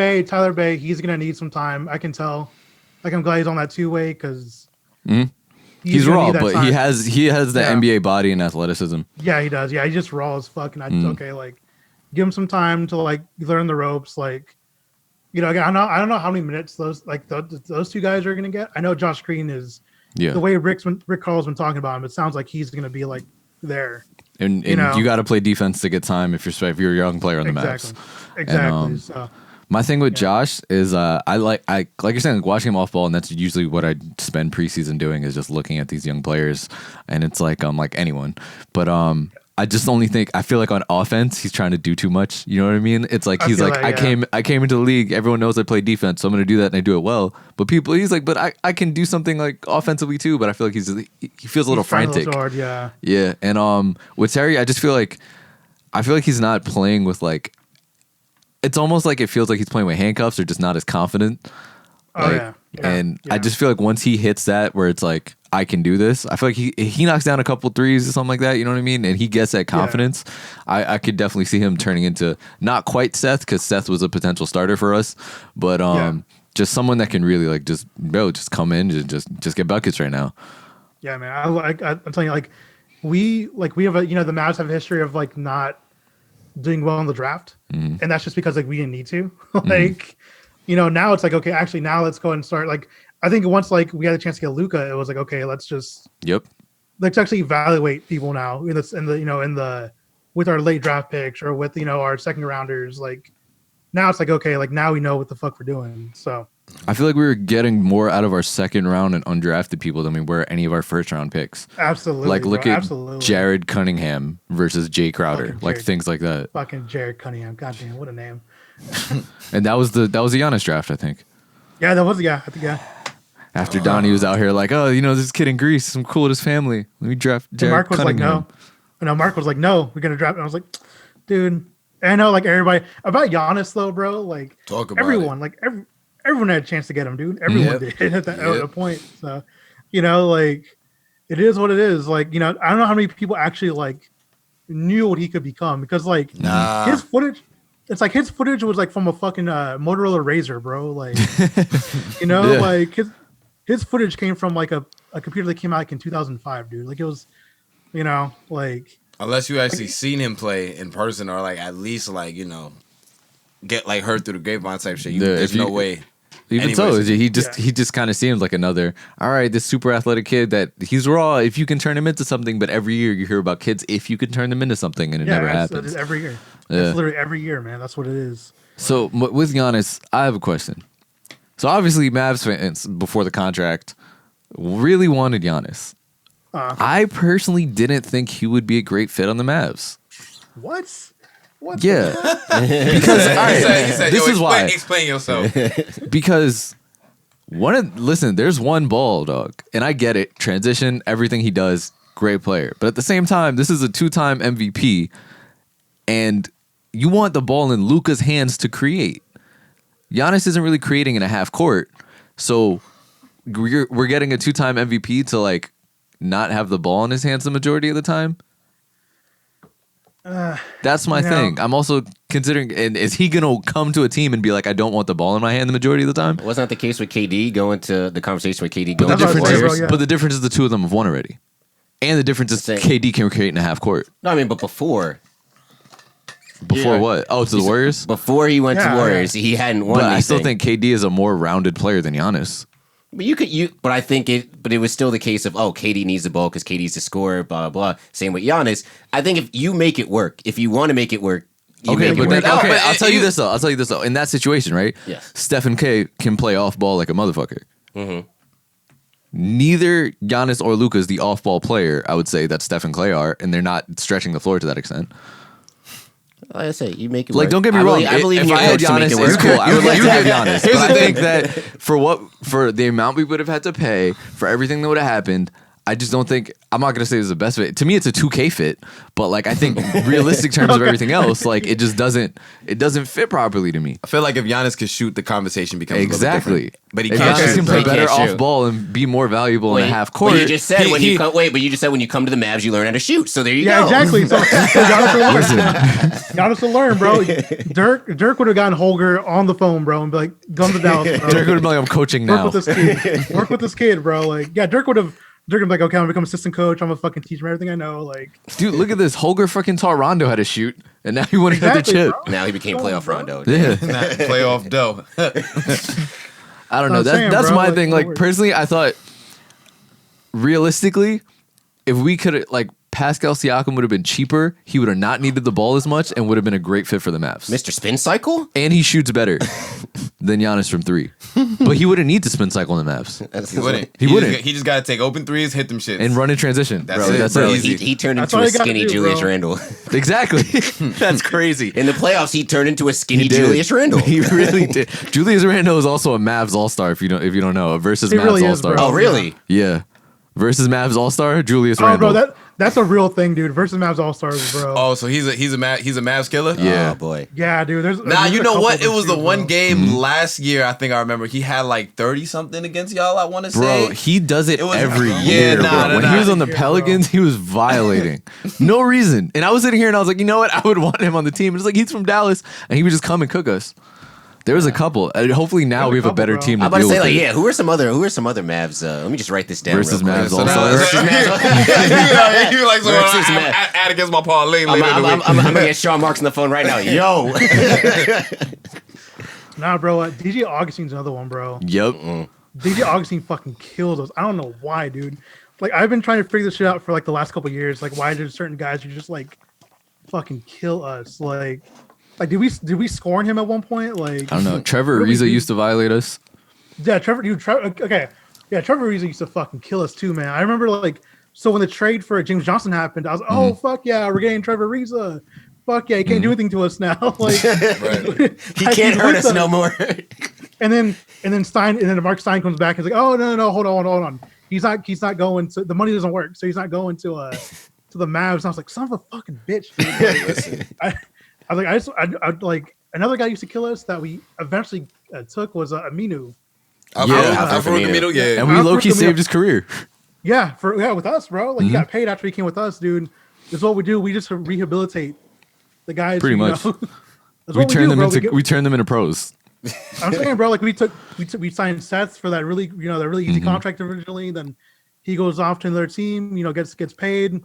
Speaker 6: Bay. He's gonna need some time. I can tell. Like I'm glad he's on that 2-way because
Speaker 1: he's raw, but
Speaker 6: time.
Speaker 1: he has the NBA body and athleticism.
Speaker 6: Yeah, he does. Yeah, he's just raw as fuck. And like give him some time to like learn the ropes. Like, again, I don't know how many minutes those two guys are gonna get. I know Josh Green is the way Rick Carl's been talking about him. It sounds like he's gonna be like there.
Speaker 1: And you got to play defense to get time if you're a young player on the Mavs.
Speaker 6: Exactly.
Speaker 1: And, my thing with Josh is I like you're saying, like, watching him off ball, and that's usually what I spend preseason doing is just looking at these young players, and it's like anyone, but I just only think I feel like on offense he's trying to do too much. You know what I mean? It's like he's like I came into the league. Everyone knows I play defense, so I'm going to do that, and I do it well. But he's like, but I can do something like offensively too. But I feel like he feels a little frantic.
Speaker 6: Hard, yeah.
Speaker 1: Yeah, and with Terry, I just feel like he's not playing with like. It's almost like it feels like he's playing with handcuffs or just not as confident. I just feel like once he hits that where it's like I can do this, I feel like he knocks down a couple threes or something like that. You know what I mean? And he gets that confidence. I could definitely see him turning into not quite Seth, because Seth was a potential starter for us, but just someone that can really like just come in and just get buckets right now.
Speaker 6: Yeah, man. I'm telling you, like we have the Mavs have a history of like not doing well in the draft, and that's just because like we didn't need to. Like, now it's like, okay, actually now let's go and start. Like, I think once like we had a chance to get Luka, it was like, okay, let's actually evaluate people now with our late draft picks or with our second rounders. Like now it's like, okay, like now we know what the fuck we're doing. So
Speaker 1: I feel like we were getting more out of our second round and undrafted people than we were any of our first round picks.
Speaker 6: Absolutely.
Speaker 1: Like look at Jared Cunningham versus Jay Crowder, like things like that.
Speaker 6: Fucking Jared Cunningham. Goddamn, what a name.
Speaker 1: And that was the Giannis draft, I think.
Speaker 6: Yeah, that was I think.
Speaker 1: After Donnie was out here like, oh, this kid in Greece, I'm cool with his family. Let me draft Jared
Speaker 6: Mark was
Speaker 1: Cunningham.
Speaker 6: like, no. No, Mark was like, no, we're gonna draft. And I was like, dude. And I know like everybody about Giannis though, bro. Like
Speaker 2: talk about
Speaker 6: everyone,
Speaker 2: it.
Speaker 6: Like everyone had a chance to get him, dude. Everyone did at a point. So, like it is what it is. Like, I don't know how many people actually like knew what he could become because like his footage. It's like his footage was like from a fucking Motorola Razr, bro. Like, like his footage came from like a computer that came out like in 2005, dude. Like it was, like.
Speaker 2: Unless you actually seen him play in person or like at least like, get like heard through the grapevine type shit. There's no way.
Speaker 1: Even so, he just kind of seems like another, all right, this super athletic kid that he's raw if you can turn him into something, but every year you hear about kids if you can turn them into something and it never happens.
Speaker 6: Every year. It's literally every year, man. That's what it is.
Speaker 1: So with Giannis, I have a question. So obviously Mavs fans before the contract really wanted Giannis. I personally didn't think he would be a great fit on the Mavs.
Speaker 6: What?
Speaker 1: Yeah. Because this is why.
Speaker 2: Explain yourself.
Speaker 1: Because there's one ball, dog. And I get it. Transition, everything he does, great player. But at the same time, this is a 2-time MVP. And you want the ball in Luka's hands to create. Giannis isn't really creating in a half court. So we're getting a 2-time MVP to like not have the ball in his hands the majority of the time. That's my thing. I'm also considering, and is he gonna come to a team and be like, I don't want the ball in my hand the majority of the time?
Speaker 4: Wasn't that the case with KD going to the conversation with KD
Speaker 1: But
Speaker 4: going to the Warriors?
Speaker 1: but the difference is the two of them have won already, and the difference is KD can create in a half court.
Speaker 4: No, I mean, but before
Speaker 1: what? Oh, to the Warriors.
Speaker 4: Before he went to Warriors, he hadn't won.
Speaker 1: But
Speaker 4: anything.
Speaker 1: I still think KD is a more rounded player than Giannis.
Speaker 4: But but I think it was still the case of, KD needs the ball because KD's the scorer, blah, blah, blah. Same with Giannis. I think if you make it work, if you want to make it work, I'll
Speaker 1: tell you this though. In that situation, right?
Speaker 4: Yes.
Speaker 1: Stephen K can play off ball like a motherfucker.
Speaker 4: Mm-hmm.
Speaker 1: Neither Giannis or Luka is the off ball player, I would say, that Steph and Clay are, and they're not stretching the floor to that extent.
Speaker 4: Like I say, you make it
Speaker 1: like,
Speaker 4: work.
Speaker 1: don't get me wrong.
Speaker 4: I believe
Speaker 1: if
Speaker 4: in
Speaker 1: I had Giannis, it's cool. I would like to have Giannis. But I think that for the amount we would have had to pay, for everything that would have happened, I just don't think I'm not gonna say it's the best fit. To me, it's a 2K fit, but like I think realistic terms of everything else, like it just doesn't fit properly to me.
Speaker 2: I feel like if Giannis could shoot, the conversation becomes
Speaker 1: Exactly.
Speaker 2: a little different. But he
Speaker 1: If
Speaker 2: can't
Speaker 1: Giannis
Speaker 2: shoot.
Speaker 1: can play
Speaker 4: He
Speaker 1: better
Speaker 4: can't
Speaker 1: off
Speaker 4: shoot.
Speaker 1: ball and be more valuable in the half court.
Speaker 4: But you just said
Speaker 2: He-
Speaker 4: but you just said when you come to the Mavs, you learn how to shoot. So there you
Speaker 6: Yeah,
Speaker 4: go.
Speaker 6: exactly. So Giannis will learn. Giannis will learn, bro. Dirk would have gotten Holger on the phone, bro, and be like, "Come to Dallas, bro.
Speaker 1: Dirk would be like, I'm coaching now.
Speaker 6: Work with this kid. Work with this kid, bro." Like, yeah, Dirk would be like, "Okay, I'm gonna become assistant coach. I'm gonna fucking teach him everything I know." Like,
Speaker 1: Dude, look at this. Holger fucking taught Rondo how to shoot, and now he won another
Speaker 6: exactly,
Speaker 1: chip.
Speaker 6: bro.
Speaker 4: Now he became playoff Rondo.
Speaker 1: Yeah.
Speaker 2: Playoff dough.
Speaker 1: I don't know.
Speaker 6: I'm saying,
Speaker 1: That's
Speaker 6: bro,
Speaker 1: my
Speaker 6: like,
Speaker 1: thing.
Speaker 6: no
Speaker 1: Like
Speaker 6: worries.
Speaker 1: personally, I thought realistically, if we could like Pascal Siakam would have been cheaper, he would have not needed the ball as much and would have been a great fit for the Mavs.
Speaker 4: Mr. Spin Cycle?
Speaker 1: And he shoots better than Giannis from 3. But he wouldn't need to spin cycle in the Mavs
Speaker 2: He wouldn't.
Speaker 1: He wouldn't.
Speaker 2: He just got to take open threes, hit them shits.
Speaker 1: and run in transition.
Speaker 2: That's
Speaker 1: Bro,
Speaker 2: it,
Speaker 1: that's
Speaker 2: bro.
Speaker 1: it.
Speaker 2: Easy.
Speaker 4: He turned
Speaker 6: That's
Speaker 4: into
Speaker 6: all
Speaker 4: a
Speaker 6: you gotta
Speaker 4: skinny
Speaker 6: do,
Speaker 4: Julius
Speaker 6: bro.
Speaker 4: Randle.
Speaker 1: Exactly. That's crazy.
Speaker 4: In the playoffs, he turned into a skinny
Speaker 1: He did.
Speaker 4: Julius Randle.
Speaker 1: He really did. Julius Randle is also a Mavs All-Star if you don't know. Versus
Speaker 6: He
Speaker 1: Mavs
Speaker 6: really is,
Speaker 1: All-Star.
Speaker 6: bro.
Speaker 4: Oh, really?
Speaker 1: Yeah. Versus Mavs All-Star, Julius
Speaker 6: oh,
Speaker 1: Randle.
Speaker 6: bro, that's a real thing, dude. Versus Mavs All Stars, bro.
Speaker 2: Oh, so he's a Mavs killer?
Speaker 1: Yeah.
Speaker 4: Oh, boy.
Speaker 6: Yeah, dude. There's
Speaker 2: Nah,
Speaker 6: there's
Speaker 2: you
Speaker 6: a
Speaker 2: know
Speaker 6: couple
Speaker 2: what?
Speaker 6: of
Speaker 2: It was the
Speaker 6: issues,
Speaker 2: one
Speaker 6: bro.
Speaker 2: game last year. I think I remember he had like 30 something against y'all. I want to
Speaker 1: Bro,
Speaker 2: say.
Speaker 1: he does it
Speaker 2: It was-
Speaker 1: every
Speaker 2: Yeah,
Speaker 1: year,
Speaker 2: nah,
Speaker 1: bro.
Speaker 2: nah,
Speaker 1: When
Speaker 2: nah.
Speaker 1: he was on the
Speaker 6: Yeah,
Speaker 1: Pelicans, he was violating. No reason. And I was sitting here and I was like, you know what? I would want him on the team. It's like, he's from Dallas, and he would just come and cook us. There was a couple. And hopefully now
Speaker 6: There's a
Speaker 1: we have a
Speaker 6: couple,
Speaker 1: better
Speaker 6: bro.
Speaker 1: team to
Speaker 4: I'm about to
Speaker 1: deal
Speaker 4: say,
Speaker 1: with
Speaker 4: like,
Speaker 1: it.
Speaker 4: yeah, who are some other Mavs? Let me just write this down.
Speaker 1: Versus
Speaker 4: real quick.
Speaker 1: Mavs
Speaker 2: So
Speaker 1: All-Star.
Speaker 2: now-
Speaker 4: Versus Mavs.
Speaker 2: You like, so
Speaker 4: Versus
Speaker 2: I
Speaker 4: Mavs.
Speaker 2: add against my parlay later in the week.
Speaker 4: I'm gonna get Sean Marks on the phone right now. Yo.
Speaker 6: Nah, bro. DJ Augustine's another one, bro.
Speaker 1: Yep.
Speaker 6: DJ Augustine fucking kills us. I don't know why, dude. Like, I've been trying to figure this shit out for like the last couple of years. Like, why there's certain guys who just like fucking kill us? Like did we score on him at one point? Like,
Speaker 1: I don't know. Trevor
Speaker 6: What do we
Speaker 1: Ariza
Speaker 6: do?
Speaker 1: used to violate us.
Speaker 6: yeah, Trevor. Okay, yeah, Trevor Ariza used to fucking kill us too, man. I remember like, so when the trade for James Johnson happened, I was oh fuck yeah, we're getting Trevor Ariza. Fuck yeah, he can't do anything to us now. Like,
Speaker 4: He can't hurt us no more.
Speaker 6: And then Mark Stein comes back and is like, oh no, hold on. He's not going to, the money doesn't work, so he's not going to the Mavs. And I was like, son of a fucking bitch, dude. I like another guy used to kill us that we eventually took was Aminu.
Speaker 2: Farouk Aminu, yeah.
Speaker 1: And we
Speaker 6: Alfred
Speaker 1: low-key
Speaker 6: Camino.
Speaker 1: saved his career.
Speaker 6: Yeah, with us, bro. Like, he got paid after he came with us, dude. That's what we do. We just rehabilitate the guys.
Speaker 1: Pretty
Speaker 6: who, you
Speaker 1: much.
Speaker 6: know, that's
Speaker 1: We
Speaker 6: what
Speaker 1: turned
Speaker 6: do,
Speaker 1: them
Speaker 6: bro.
Speaker 1: into we turned them into pros.
Speaker 6: I'm saying, bro, like we signed Seth for that really, that really easy contract originally. Then he goes off to another team, gets paid.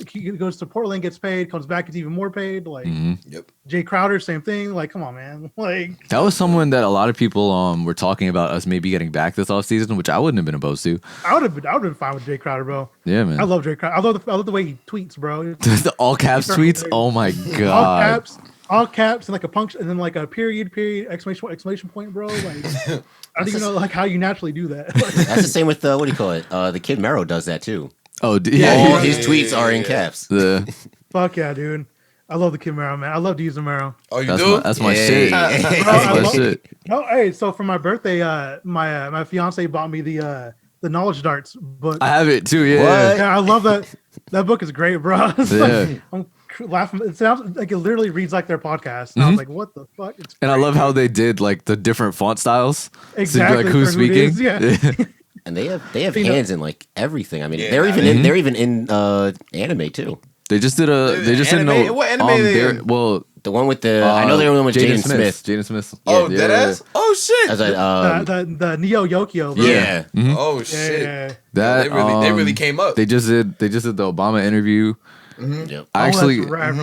Speaker 6: He goes to Portland, gets paid, comes back, gets even more paid. Like
Speaker 2: Yep.
Speaker 6: Jay Crowder, same thing. Like, come on, man. Like,
Speaker 1: That was someone that a lot of people were talking about us maybe getting back this offseason, which I wouldn't have been opposed to.
Speaker 6: I would have been fine with Jay Crowder, bro.
Speaker 1: Yeah, man.
Speaker 6: I love Jay Crowder. I love the way he tweets, bro.
Speaker 1: The all caps tweets. Oh my god.
Speaker 6: All caps, and like a puncture, and then like a period, exclamation point, bro. Like, I don't even know like how you naturally do that. Like,
Speaker 4: That's the same with what do you call it? The Kid Mero does that too.
Speaker 1: Oh,
Speaker 4: All
Speaker 1: yeah.
Speaker 4: his tweets are in caps.
Speaker 1: The
Speaker 6: fuck yeah, dude. I love the Kid Mero, man. I love to use the Mero.
Speaker 2: Oh, you
Speaker 1: that's
Speaker 2: do?
Speaker 1: that's my
Speaker 4: Yeah.
Speaker 1: shit.
Speaker 6: Bro,
Speaker 1: That's
Speaker 6: I
Speaker 1: my
Speaker 6: love-
Speaker 1: shit.
Speaker 6: No, hey, so for my birthday, my fiance bought me the Knowledge Darts book.
Speaker 1: I have it too. Yeah.
Speaker 4: What?
Speaker 6: Yeah, I love that. That book is great, bro. It's
Speaker 1: Yeah.
Speaker 6: like, I'm laughing. It sounds like it literally reads like their podcast. And I was like, what the fuck? It's
Speaker 1: And I
Speaker 6: great,
Speaker 1: love how
Speaker 6: dude.
Speaker 1: they did like the different font styles.
Speaker 6: Exactly,
Speaker 1: So, like who's
Speaker 6: for who it
Speaker 1: speaking.
Speaker 6: is, yeah.
Speaker 4: And they have
Speaker 6: You know-
Speaker 4: hands in like everything. I mean,
Speaker 2: Yeah,
Speaker 4: they're
Speaker 2: I
Speaker 4: even
Speaker 2: mean-
Speaker 4: they're even in anime too.
Speaker 1: They just did a. They just
Speaker 2: Anime?
Speaker 1: didn't know.
Speaker 2: What anime they
Speaker 1: they're-
Speaker 2: in?
Speaker 1: well,
Speaker 4: The one with the I know they were the one with Jaden Smith.
Speaker 1: Jaden Smith.
Speaker 2: Oh,
Speaker 1: Yeah,
Speaker 2: deadass? Oh, shit.
Speaker 4: As a,
Speaker 6: the Neo Yokio, bro.
Speaker 4: yeah.
Speaker 2: Oh,
Speaker 6: Yeah,
Speaker 2: shit.
Speaker 6: yeah.
Speaker 1: That
Speaker 2: They really came up.
Speaker 1: They just did the Obama interview.
Speaker 4: Yep.
Speaker 1: I
Speaker 6: Oh,
Speaker 1: actually,
Speaker 6: that's right,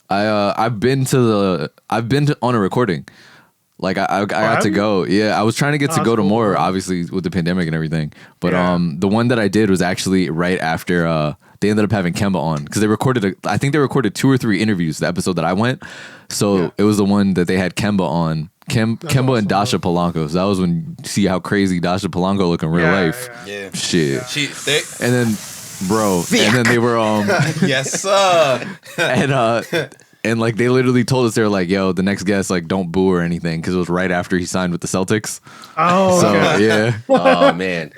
Speaker 6: bro.
Speaker 1: I've been on a recording. Like I got
Speaker 6: have
Speaker 1: to
Speaker 6: you?
Speaker 1: go. Yeah, I was trying to get to
Speaker 6: that's
Speaker 1: go to
Speaker 6: cool,
Speaker 1: more,
Speaker 6: bro.
Speaker 1: obviously with the pandemic and everything. But
Speaker 6: Yeah.
Speaker 1: the one that I did was actually right after they ended up having Kemba on because they recorded. I think they recorded 2 or 3 interviews. The episode that I went, so
Speaker 6: Yeah.
Speaker 1: it was the one that they had Kemba on. Kemba
Speaker 6: awesome,
Speaker 1: and Dasha Polanco. So that was when you see how crazy Dasha Polanco look in real
Speaker 6: Yeah,
Speaker 1: life.
Speaker 6: yeah.
Speaker 2: Yeah.
Speaker 1: Shit.
Speaker 2: They,
Speaker 1: And then, bro, and then they were
Speaker 2: yes, sir.
Speaker 1: and like they literally told us they were like, "Yo, the next guest, like, don't boo or anything," because it was right after he signed with the Celtics.
Speaker 6: Oh,
Speaker 1: So
Speaker 6: okay.
Speaker 1: yeah,
Speaker 4: Oh man.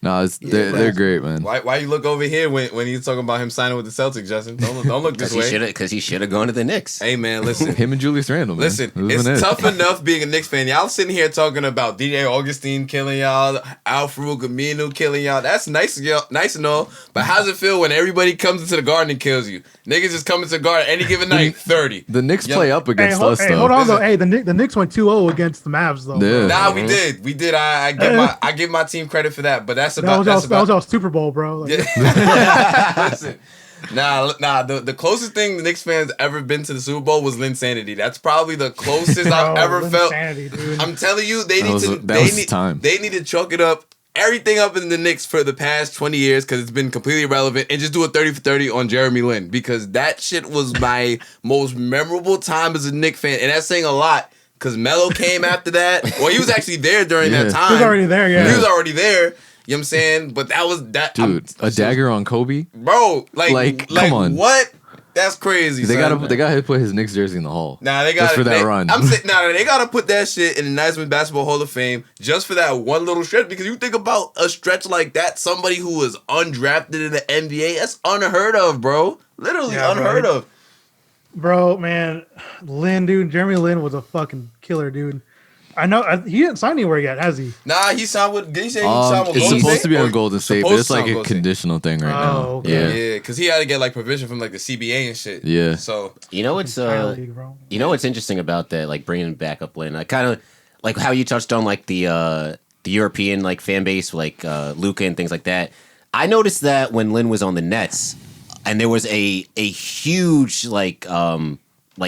Speaker 1: No, they're great, man.
Speaker 2: Why you look over here when he's talking about him signing with the Celtics, Justin? Don't look this way.
Speaker 4: Because he should have gone to the Knicks.
Speaker 2: Hey man, listen.
Speaker 1: Him and Julius Randle. Man.
Speaker 2: Listen, it's tough enough being a Knicks fan. Y'all sitting here talking about DJ Augustine killing y'all, Al-Farouq Aminu killing y'all. That's nice and all. But how's it feel when everybody comes into the Garden and kills you? Niggas just come into the Garden any given night, 30.
Speaker 1: The Knicks play up against us, though.
Speaker 6: Hold on, though. Hey, the Knicks went 2-0 against the Mavs, though.
Speaker 1: Yeah.
Speaker 2: Nah, we did. I give my team credit for that. But that
Speaker 6: was our Super Bowl, bro. Like,
Speaker 2: Listen, the closest thing the Knicks fans ever been to the Super Bowl was Linsanity. That's probably the closest I've ever felt.
Speaker 6: Dude.
Speaker 2: I'm telling you, they need to chalk it up. Everything up in the Knicks for the past 20 years because it's been completely irrelevant and just do a 30 for 30 on Jeremy Lin because that shit was my most memorable time as a Knicks fan. And that's saying a lot because Melo came after that. Well, he was actually there during that time.
Speaker 6: He was already there, yeah.
Speaker 2: He was already there. You know what I'm saying? But that was that.
Speaker 1: Dude, a dagger on Kobe?
Speaker 2: Bro, like
Speaker 1: come on.
Speaker 2: What? That's crazy.
Speaker 1: They gotta put his Knicks jersey in the hall.
Speaker 2: Nah, they got
Speaker 1: just for that run.
Speaker 2: I'm saying, they gotta put that shit in the Naismith Basketball Hall of Fame just for that one little stretch. Because you think about a stretch like that, somebody who was undrafted in the NBA, that's unheard of, bro. Literally unheard of.
Speaker 6: Bro, man, Jeremy Lin was a fucking killer, dude. I know he didn't sign anywhere yet, has he?
Speaker 2: Nah, he signed with. Did he say he signed with
Speaker 1: It's
Speaker 2: Golden
Speaker 1: supposed
Speaker 2: State?
Speaker 1: to be on Golden State, but it's like a
Speaker 2: Golden State.
Speaker 1: conditional thing right now.
Speaker 6: Okay.
Speaker 2: Yeah, because he had to get like permission from like the CBA and shit.
Speaker 1: Yeah.
Speaker 2: So
Speaker 4: You know what's what's interesting about that? Like bringing back up Lin, I kind of like how you touched on like the European like fan base, like Luka and things like that. I noticed that when Lin was on the Nets, and there was a huge like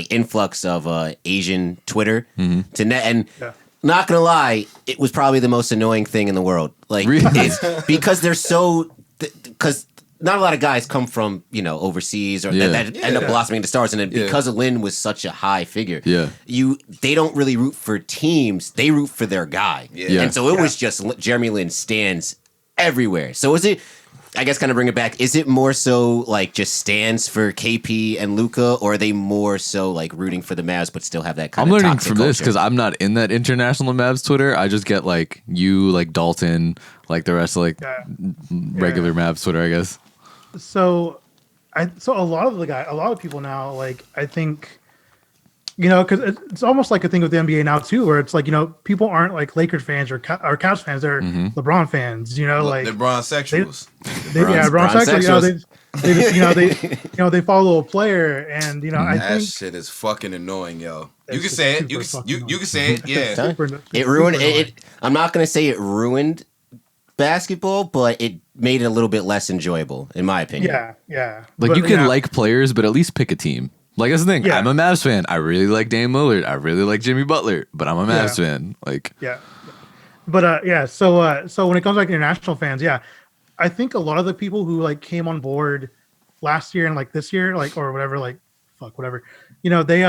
Speaker 4: influx of Asian Twitter to net and. Yeah. Not gonna lie, it was probably the most annoying thing in the world. Like,
Speaker 1: really?
Speaker 4: It's because they're so because not a lot of guys come from overseas or that end up blossoming into stars, and then because Lin was such a high figure, they don't really root for teams; they root for their guy, and so it was just Jeremy Lin stands everywhere. So is it? I guess kind of bring it back. Is it more so like just stands for KP and Luka, or are they more so like rooting for the Mavs but still have that kind
Speaker 1: of
Speaker 4: toxic
Speaker 1: I'm learning from this
Speaker 4: culture?
Speaker 1: because I'm not in that international Mavs Twitter. I just get like you, like Dalton, like the rest of like regular Mavs Twitter, I guess.
Speaker 6: So a lot of people now, like I think, because it's almost like a thing with the NBA now too, where it's like people aren't like Lakers fans or Cavs fans; they're LeBron fans. Like
Speaker 2: LeBron sexuals.
Speaker 6: LeBron sexuals. They follow a player, and I
Speaker 2: that
Speaker 6: think
Speaker 2: shit is fucking annoying, yo. You can say it. You can say it. Yeah.
Speaker 4: It ruined it. I'm not gonna say it ruined basketball, but it made it a little bit less enjoyable, in my opinion.
Speaker 6: Yeah.
Speaker 1: Like
Speaker 6: but,
Speaker 1: you can like players, but at least pick a team. Like that's the thing.
Speaker 6: Yeah.
Speaker 1: I'm a Mavs fan. I really like Dame Lillard. I really like Jimmy Butler, but I'm a Mavs fan. Like
Speaker 6: But so when it comes to like international fans, I think a lot of the people who like came on board last year and like this year, like or whatever, like whatever, they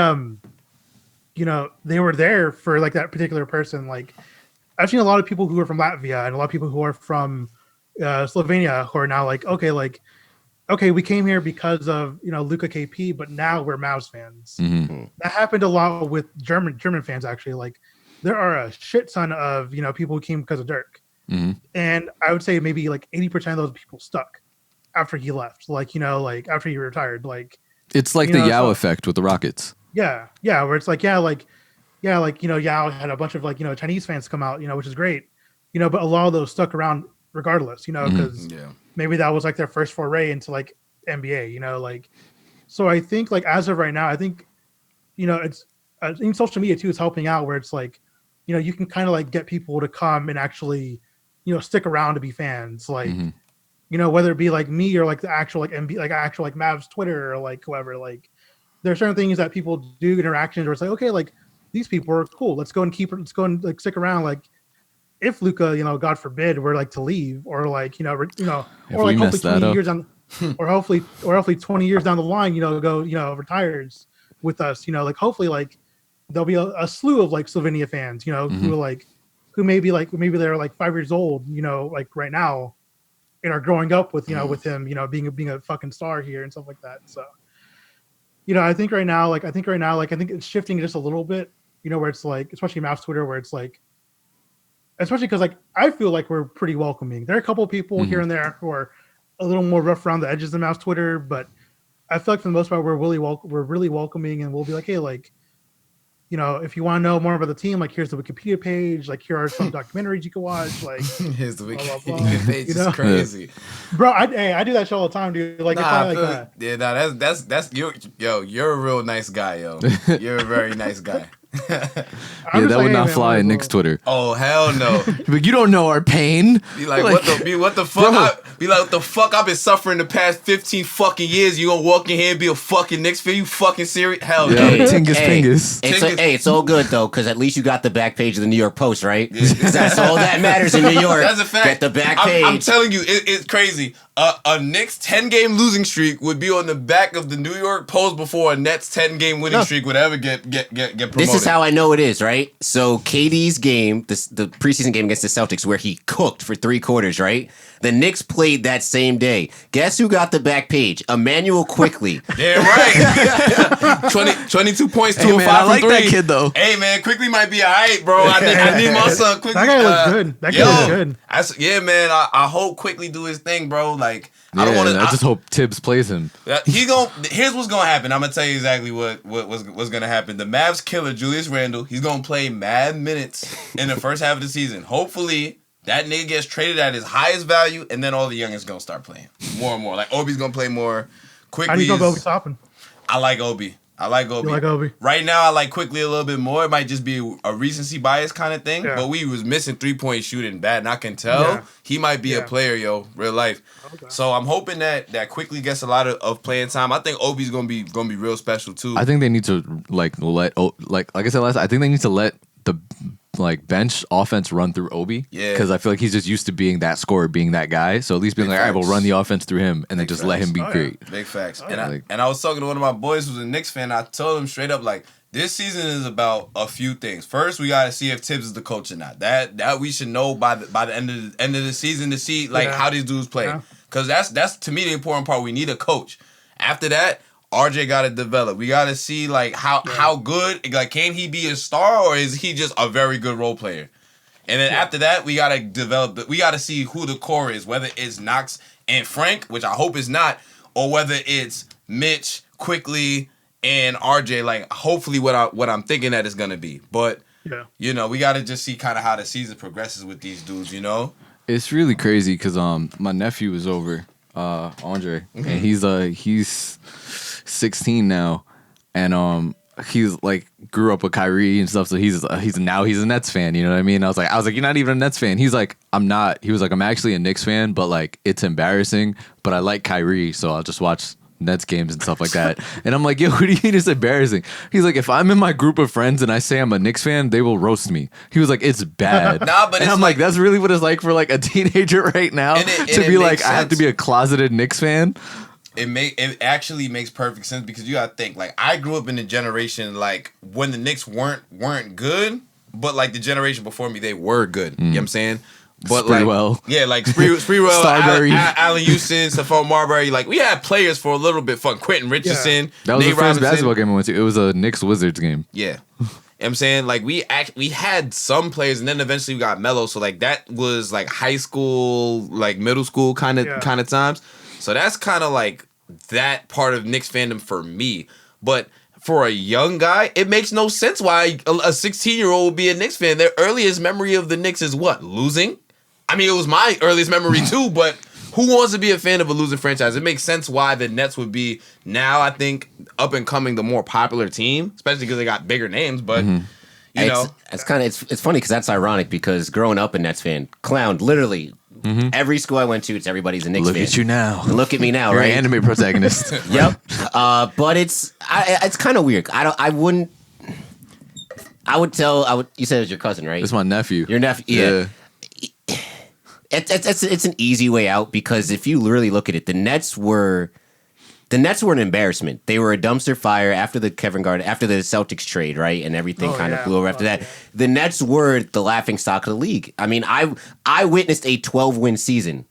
Speaker 6: were there for like that particular person. Like I've seen a lot of people who are from Latvia and a lot of people who are from Slovenia who are now like, okay, we came here because of Luka KP, but now we're Mavs fans.
Speaker 1: Mm-hmm.
Speaker 6: That happened a lot with German fans actually. Like there are a shit ton of people who came because of Dirk, and I would say maybe like 80% of those people stuck after he left. Like after he retired. Like
Speaker 1: it's like the Yao effect with the Rockets.
Speaker 6: Yeah, where it's like Yao had a bunch of like Chinese fans come out, which is great, but a lot of those stuck around regardless, because maybe that was like their first foray into like NBA, like. So I think like as of right now, I think it's in social media too is helping out where it's like you can kind of like get people to come and actually stick around to be fans, like whether it be like me or like the actual like NBA, like actual like Mavs Twitter or like whoever, like there are certain things that people do interactions where it's like, okay, like these people are cool, let's go and like stick around, like if Luka, God forbid, were like to leave, or like or like hopefully 20 years down, or hopefully 20 years down the line, retires with us, like hopefully like there'll be a slew of like Slovenia fans, who maybe they're like 5 years old, like right now, and are growing up with with him, being a fucking star here and stuff like that. So, I think right now, I think it's shifting just a little bit, where it's like, especially Mavs Twitter, where it's like, especially because like I feel like we're pretty welcoming. There are a couple of people here and there who are a little more rough around the edges than Mavs Twitter, but I feel like for the most part we're really welcoming, and we'll be like, hey, like, if you want to know more about the team, like here's the Wikipedia page, like here are some documentaries you can watch, like
Speaker 2: here's the
Speaker 6: blah,
Speaker 2: Wikipedia
Speaker 6: blah, blah.
Speaker 2: page. It's crazy,
Speaker 6: bro. I do that shit all the time, dude. Like,
Speaker 2: that's you're a real nice guy, yo. You're a very nice guy.
Speaker 1: That would not fly in Nick's Twitter.
Speaker 2: Oh hell no!
Speaker 1: But you don't know our pain.
Speaker 2: Be like what the fuck? Be like, what the fuck? I've been suffering the past 15 fucking years. You gonna walk in here and be a fucking Knicks fan? You fucking serious? Hell no!
Speaker 1: Tingus Pingus.
Speaker 4: It's all good though, because at least you got the back page of the New York Post, right? That's all that matters in New York.
Speaker 2: That's a fact.
Speaker 4: Get the back page.
Speaker 2: I'm telling you, it's crazy. A Knicks 10-game losing streak would be on the back of the New York Post before a Nets 10-game winning streak would ever get promoted.
Speaker 4: This is how I know it is, right? So KD's game, the preseason game against the Celtics, where he cooked for 3 quarters, right? The Knicks played that same day. Guess who got the back page? Emmanuel Quickly.
Speaker 2: Damn right. 22 points, 2 of 5
Speaker 1: I like
Speaker 2: from 3.
Speaker 1: that kid though.
Speaker 2: Hey man, Quickly might be alright, bro. I need my son Quickly.
Speaker 6: That guy looks good. That guy looks good.
Speaker 2: Yeah, man. I hope Quickly do his thing, bro. Like I don't want to.
Speaker 1: I just hope Tibbs plays him.
Speaker 2: Here's what's gonna happen. I'm gonna tell you exactly what's gonna happen. The Mavs killer Julius Randle. He's gonna play mad minutes in the first half of the season. Hopefully that nigga gets traded at his highest value, and then all the youngins gonna start playing more and more. Like Obi's gonna play more. Quickly.
Speaker 6: How do you know Obi stopping?
Speaker 2: I like Obi. You like Obi? Right now, I like Quickly a little bit more. It might just be a recency bias kind of thing. Yeah. But we was missing 3-point shooting bad, and I can tell he might be a player, yo, real life. Okay. So I'm hoping that Quickly gets a lot of playing time. I think Obi's gonna be real special too.
Speaker 1: I think they need to like I said last. I think they need to let the bench offense run through Obi. Yeah. Because I feel like he's just used to being that scorer, being that guy. So at least being all right, we'll run the offense through him and then just let him be great.
Speaker 2: Big facts. And I was talking to one of my boys who's a Knicks fan. I told him straight up, like, this season is about a few things. First, we gotta see if Tibbs is the coach or not. That we should know by the end of the season to see how these dudes play. Because that's to me the important part. We need a coach. After that, RJ got to develop. We got to see how good, like, can he be a star or is he just a very good role player? And then after that, we got to develop. We got to see who the core is, whether it's Knox and Frank, which I hope is not, or whether it's Mitch, Quickly, and RJ. Like, hopefully what I'm thinking that is gonna be. But we got to just see kind of how the season progresses with these dudes.
Speaker 1: It's really crazy because my nephew was over, Andre, and he's 16 now, and he's like grew up with Kyrie and stuff, so he's a Nets fan. You know what I mean? I was like, you're not even a Nets fan. He's like, I'm not. He was like, I'm actually a Knicks fan, but like it's embarrassing. But I like Kyrie, so I'll just watch Nets games and stuff like that. And I'm like, yo, what do you mean it's embarrassing? He's like, if I'm in my group of friends and I say I'm a Knicks fan, they will roast me. He was like, it's bad.
Speaker 2: But
Speaker 1: and I'm like, that's really what it's like for like a teenager right now to be like, I have to be a closeted Knicks fan.
Speaker 2: It actually makes perfect sense because you gotta think, like, I grew up in a generation like when the Knicks weren't good, but like the generation before me, they were good. You know what I'm saying? But
Speaker 1: Sprewell.
Speaker 2: Like Sprewell, Allen Houston, Stephon Marbury. Like, we had players for a little bit fun. Quentin Richardson.
Speaker 1: That was
Speaker 2: Nate
Speaker 1: the first
Speaker 2: Robinson.
Speaker 1: basketball game I went to. It was a Knicks Wizards game.
Speaker 2: Yeah. You know what I'm saying? Like, we had some players, and then eventually we got Melo. So like that was like high school, like middle school kind of times. So that's kind of like that part of Knicks fandom for me. But for a young guy, it makes no sense why a 16-year-old would be a Knicks fan. Their earliest memory of the Knicks is what? Losing? I mean, it was my earliest memory too, but who wants to be a fan of a losing franchise? It makes sense why the Nets would be now, I think, up and coming the more popular team, especially because they got bigger names. But you know,
Speaker 4: it's funny because that's ironic because growing up a Nets fan, clowned literally. Every school I went to, it's everybody's a Knicks fan.
Speaker 1: Look at you now.
Speaker 4: Look at me now,
Speaker 1: You're
Speaker 4: right?
Speaker 1: an anime protagonist.
Speaker 4: Yep. But it's kind of weird. You said it was your cousin, right?
Speaker 1: It's my nephew.
Speaker 4: Your nephew. Yeah. It's an easy way out because if you really look at it, the Nets were an embarrassment. They were a dumpster fire after the after the Celtics trade, right? And everything kind of blew over after that. The Nets were the laughing stock of the league. I mean, I witnessed a 12-win season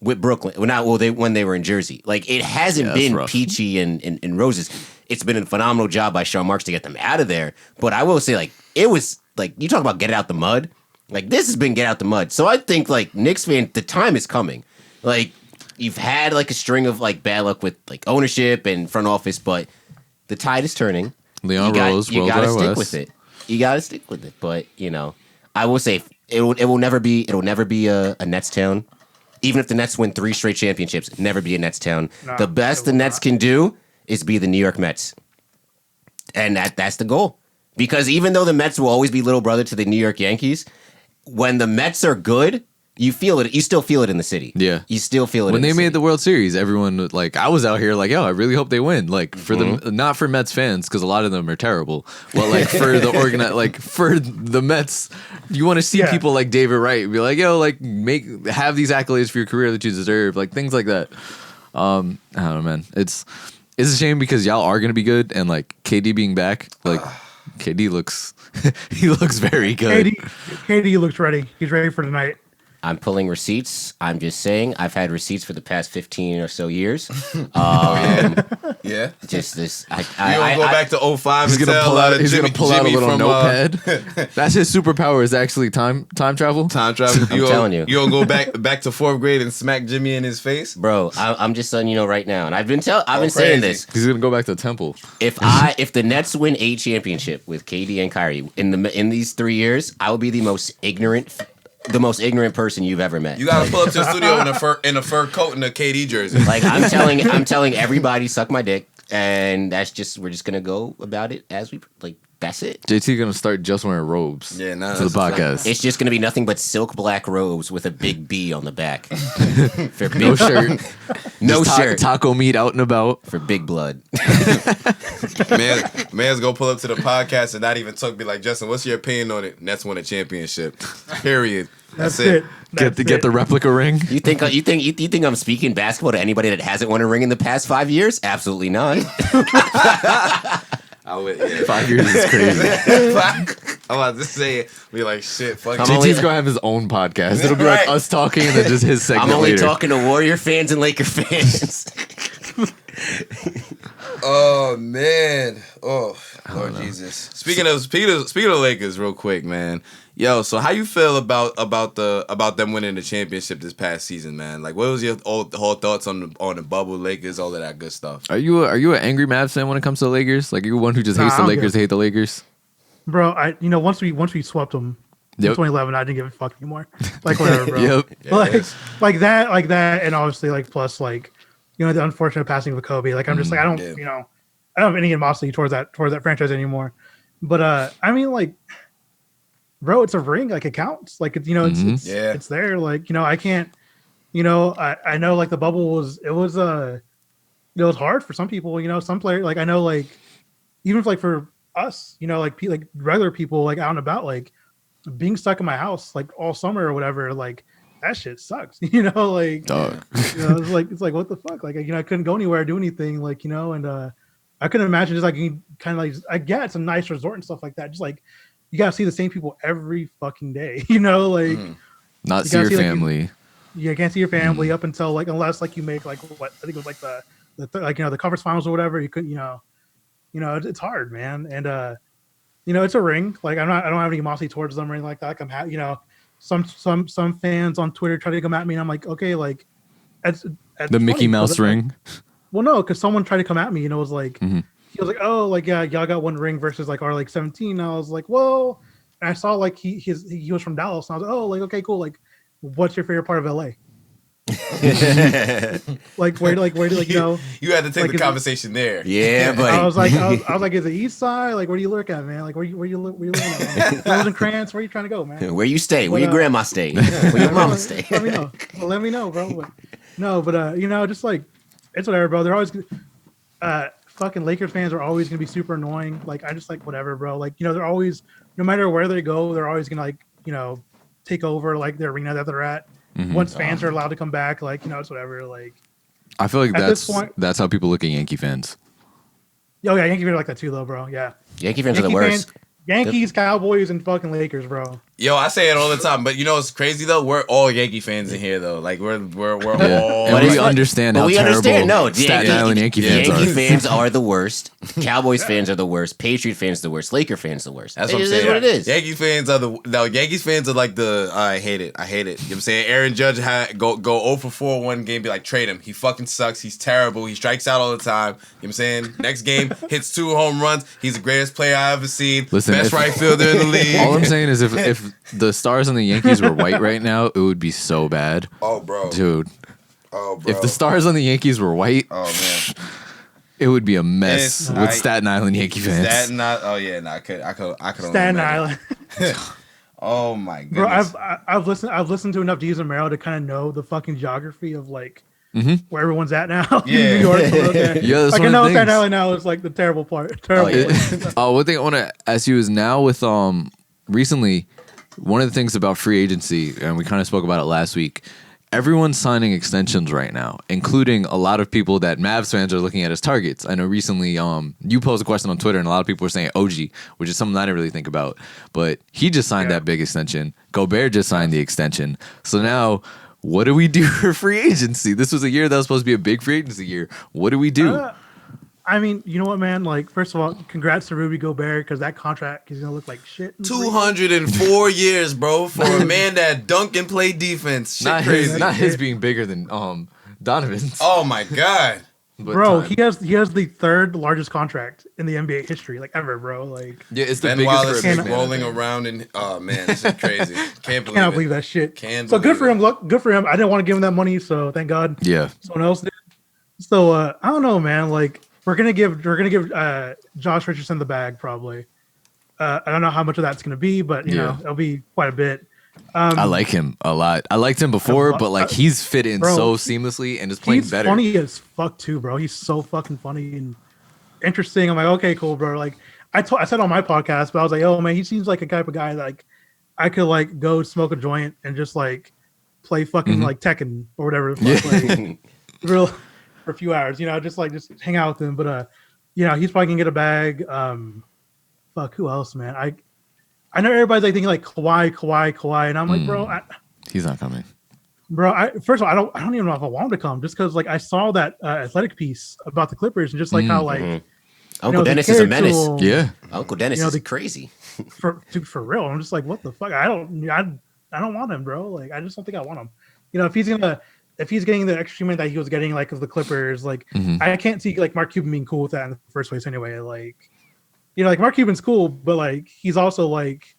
Speaker 4: with Brooklyn. When they were in Jersey. Like, it hasn't been rough. Peachy and roses. It's been a phenomenal job by Sean Marks to get them out of there. But I will say, like, it was like, you talk about get it out the mud. Like, this has been get out the mud. So I think, like, Knicks fan, the time is coming. Like, you've had, like, a string of, like, bad luck with, like, ownership and front office, but the tide is turning.
Speaker 1: Leon Rose,
Speaker 4: you got to stick
Speaker 1: West.
Speaker 4: with it. You got to stick with it. But, you know, I will say it will never be a Nets town. Even if the Nets win 3 straight championships, never be a Nets town.
Speaker 6: No,
Speaker 4: the best the Nets can do is be the New York Mets. And that's the goal. Because even though the Mets will always be little brother to the New York Yankees, when the Mets are good, you feel it. You still feel it in the city.
Speaker 1: Yeah.
Speaker 4: You still feel it
Speaker 1: When
Speaker 4: in
Speaker 1: they
Speaker 4: the
Speaker 1: made
Speaker 4: city.
Speaker 1: the World Series, everyone, like, I was out here like, yo, I really hope they win. Like, for the, not for Mets fans, because a lot of them are terrible. But, like, for for the Mets, you want to see people like David Wright be like, yo, like, have these accolades for your career that you deserve. Like, things like that. I don't know, man. It's a shame because y'all are going to be good. And, like, KD being back, like, KD looks, he looks very good.
Speaker 6: KD looks ready. He's ready for tonight.
Speaker 4: I'm pulling receipts. I'm just saying, I've had receipts for the past 15 or so years.
Speaker 2: Yeah.
Speaker 4: Just this.
Speaker 2: You don't go back to 05
Speaker 1: He's
Speaker 2: and
Speaker 1: gonna
Speaker 2: tell
Speaker 1: pull out. He's
Speaker 2: Jimmy,
Speaker 1: gonna pull out a
Speaker 2: Jimmy
Speaker 1: little
Speaker 2: from,
Speaker 1: notepad. That's his superpower. Is actually time travel.
Speaker 2: time travel.
Speaker 4: I'm telling you.
Speaker 2: You don't go back to 4th grade and smack Jimmy in his face?
Speaker 4: Bro, I'm just letting you know right now, and I've been saying
Speaker 2: crazy.
Speaker 4: this.
Speaker 1: He's gonna go back to Temple.
Speaker 4: If the Nets win a championship with KD and Kyrie in these 3 years, I will be the most ignorant person you've ever met.
Speaker 2: You gotta pull up to the studio in a fur coat and a KD jersey.
Speaker 4: Like, I'm telling everybody, suck my dick, and we're just gonna go about it as we like. That's it.
Speaker 1: JT gonna start just wearing robes.
Speaker 2: Yeah, nah,
Speaker 1: to the
Speaker 2: that's
Speaker 1: podcast.
Speaker 4: It's just gonna be nothing but silk black robes with a big B on the back. For big,
Speaker 1: No shirt.
Speaker 4: no
Speaker 1: Just
Speaker 4: shirt.
Speaker 1: Taco meat out and about.
Speaker 4: For big blood.
Speaker 2: Man's gonna pull up to the podcast and not even talk. Be like, Justin, what's your opinion on it? Nets won a championship. Period. That's it.
Speaker 1: Get the replica ring.
Speaker 4: You think I'm speaking basketball to anybody that hasn't won a ring in the past 5 years? Absolutely not.
Speaker 2: I would. Yeah.
Speaker 1: 5 years is crazy.
Speaker 2: I'm about to say it. Be like, shit. Fuck.
Speaker 4: I'm
Speaker 2: it.
Speaker 4: only-
Speaker 1: JT's gonna have his own podcast. It'll be
Speaker 2: Right.
Speaker 1: like us talking and then just his segment
Speaker 4: I'm only
Speaker 1: later.
Speaker 4: talking to Warrior fans and Laker fans.
Speaker 2: Oh man. Oh Lord Jesus. Speaking of Lakers, real quick, man. Yo, so how you feel about them winning the championship this past season, man? Like, what was your whole thoughts on the bubble, Lakers, all of that good stuff?
Speaker 1: Are you an angry Mavs fan when it comes to the Lakers? Like, you're one who just hates
Speaker 6: Nah,
Speaker 1: the
Speaker 6: I don't
Speaker 1: Lakers,
Speaker 6: give-
Speaker 1: hate the Lakers?
Speaker 6: Bro, once we swept them in
Speaker 1: Yep.
Speaker 6: 2011, I didn't give a fuck anymore. Like, whatever, bro.
Speaker 1: Yep.
Speaker 6: Like that, and obviously, like, plus, like, the unfortunate passing of Kobe. Like, I'm just like, I don't,
Speaker 2: Yeah.
Speaker 6: I don't have any animosity towards that franchise anymore. But I mean, like, bro, it's a ring. Like, it counts. Like, it's
Speaker 2: Yeah.
Speaker 6: it's there. Like, I can't. I know, like, the bubble was hard for some people. Some players, like, I know, like, even if, like, for us, like regular people, like, out and about, like, being stuck in my house like all summer or whatever, like, that shit sucks. Like,
Speaker 1: Dog.
Speaker 6: it's like what the fuck? Like, I couldn't go anywhere, do anything, like, and I couldn't imagine just like kind of like, I get it's a nice resort and stuff like that. Just like, you gotta see the same people every fucking day, like
Speaker 1: Not
Speaker 6: You
Speaker 1: see your
Speaker 6: gotta see, like,
Speaker 1: family.
Speaker 6: you can't see your family up until, like, unless, like, you make, like, what I think it was like the conference finals or whatever. You couldn't, it's hard, man. And it's a ring. Like, I don't have any animosity towards them or anything like that. Like, I'm some fans on Twitter try to come at me, and I'm like, okay, like, it's
Speaker 1: The Mickey
Speaker 6: funny,
Speaker 1: Mouse
Speaker 6: 'cause,
Speaker 1: ring.
Speaker 6: well, no, because someone tried to come at me, was like,
Speaker 1: Mhm.
Speaker 6: he was like, oh, like, yeah, y'all got one ring versus, like, our, like, 17. And I was like, whoa. And I saw, like, he was from Dallas, and I was like, oh, like, okay, cool. Like, what's your favorite part of LA? Like, where, like,
Speaker 2: You had to take
Speaker 6: Like,
Speaker 2: the
Speaker 6: is it-
Speaker 2: conversation there.
Speaker 4: Yeah, buddy.
Speaker 6: I was like, is it East Side? Like, where do you look at, man? Like, where you looking at, man? Rosencrantz, where you trying to go, man?
Speaker 4: Where you stay? Where
Speaker 6: But,
Speaker 4: your grandma stay? Where your mama stay?
Speaker 6: Let me know. Let me know, bro. But, no, but just like, it's whatever, bro. They're always fucking Lakers fans are always gonna be super annoying. Like, I just, like, whatever, bro. Like, they're always, no matter where they go, they're always gonna, like, take over, like, the arena that they're at.
Speaker 1: Mhm.
Speaker 6: Once fans are allowed to come back, like, it's whatever. Like,
Speaker 1: I feel like
Speaker 6: At this point-
Speaker 1: that's how people look at Yankee fans.
Speaker 6: yeah, Yankee fans are like that too, though, bro. Yeah.
Speaker 4: Yankee fans are the
Speaker 6: Yankee
Speaker 4: worst.
Speaker 6: Yankees, Cowboys, and fucking Lakers, bro.
Speaker 2: Yo, I say it all the time, but you know what's crazy though? We're all Yankee fans in here though. Like we're all.
Speaker 1: And we understand how terrible
Speaker 4: No,
Speaker 1: Staten Island Yankee fans are.
Speaker 4: Yankee fans are the worst. Cowboys fans are the worst. Patriot fans are the worst. Laker fans are the worst.
Speaker 2: That's what I'm saying.
Speaker 4: It is what it is.
Speaker 2: Yankees fans are Yankees fans are like I hate it. You know what I'm saying? Aaron Judge go 0 for 4 one game, be like, trade him. He fucking sucks. He's terrible. He strikes out all the time. You know what I'm saying? Next game, hits 2 home runs. He's the greatest player I ever seen.
Speaker 1: Listen,
Speaker 2: best right fielder in the league.
Speaker 1: All I'm saying is if the Stars and the Yankees were white right now, it would be so bad.
Speaker 2: Oh, bro.
Speaker 1: Dude.
Speaker 2: Oh, bro.
Speaker 1: If the Stars on the Yankees were white,
Speaker 2: oh man,
Speaker 1: it would be a mess with Staten Island Yankee fans.
Speaker 2: Staten Island. Oh yeah, I could.
Speaker 6: Staten Island.
Speaker 2: Oh my goodness,
Speaker 6: bro. I've listened to enough Deez and Merrill to kind of know the fucking geography of like where everyone's at now.
Speaker 2: Yeah.
Speaker 6: New York. Like I know Staten Island now is like the terrible part.
Speaker 1: One thing I want to ask you is now with recently, one of the things about free agency, and we kind of spoke about it last week. Everyone's signing extensions right now, including a lot of people that Mavs fans are looking at as targets. I know recently you posed a question on Twitter, and a lot of people were saying OG, which is something I didn't really think about. But he just signed that big extension. Gobert just signed the extension. So now, what do we do for free agency? This was a year that was supposed to be a big free agency year. What do we do?
Speaker 6: I mean, you know what, man? Like, first of all, congrats to Rudy Gobert because that contract is gonna look like shit.
Speaker 2: 204 years, bro, for a man that dunk and play defense. Shit, crazy.
Speaker 1: Not his being bigger than Donovan's.
Speaker 2: Oh my god,
Speaker 6: bro, he has the third largest contract in the NBA history, like ever, bro. Like,
Speaker 1: yeah, it's the
Speaker 2: Ben
Speaker 1: biggest
Speaker 2: Wallace
Speaker 1: for a
Speaker 2: is
Speaker 1: big man,
Speaker 2: rolling around and oh man, this is crazy. Cannot
Speaker 6: believe that shit.
Speaker 2: So
Speaker 6: good for him. Look, good for him. I didn't want to give him that money, so thank God.
Speaker 1: Yeah,
Speaker 6: someone else did. So I don't know, man. Like. We're gonna give Josh Richardson the bag probably. I don't know how much of that's gonna be, but you know it'll be quite a bit.
Speaker 1: I like him a lot. I liked him before, but like he's fit in so seamlessly and is playing better.
Speaker 6: He's funny as fuck too, bro. He's so fucking funny and interesting. I'm like, okay, cool, bro. Like I said on my podcast, but I was like, oh man, he seems like a type of guy that like I could like go smoke a joint and just like play fucking like Tekken or whatever. Like, real. For a few hours, you know, just hang out with him. But you know, he's probably gonna get a bag. Fuck, who else, man? I know everybody's like thinking like Kawhi, and I'm like, bro,
Speaker 1: he's not coming.
Speaker 6: Bro, first of all, I don't even know if I want him to come, just because like I saw that Athletic piece about the Clippers and just like how like
Speaker 4: Uncle Dennis is a menace.
Speaker 1: Yeah,
Speaker 4: Uncle Dennis is crazy.
Speaker 6: For real, I'm just like, what the fuck? I don't want him, bro. Like, I just don't think I want him. You know, if he's getting the extra treatment that he was getting, like, of the Clippers, like, I can't see, like, Mark Cuban being cool with that in the first place anyway. Like, you know, like, Mark Cuban's cool, but, like, he's also, like,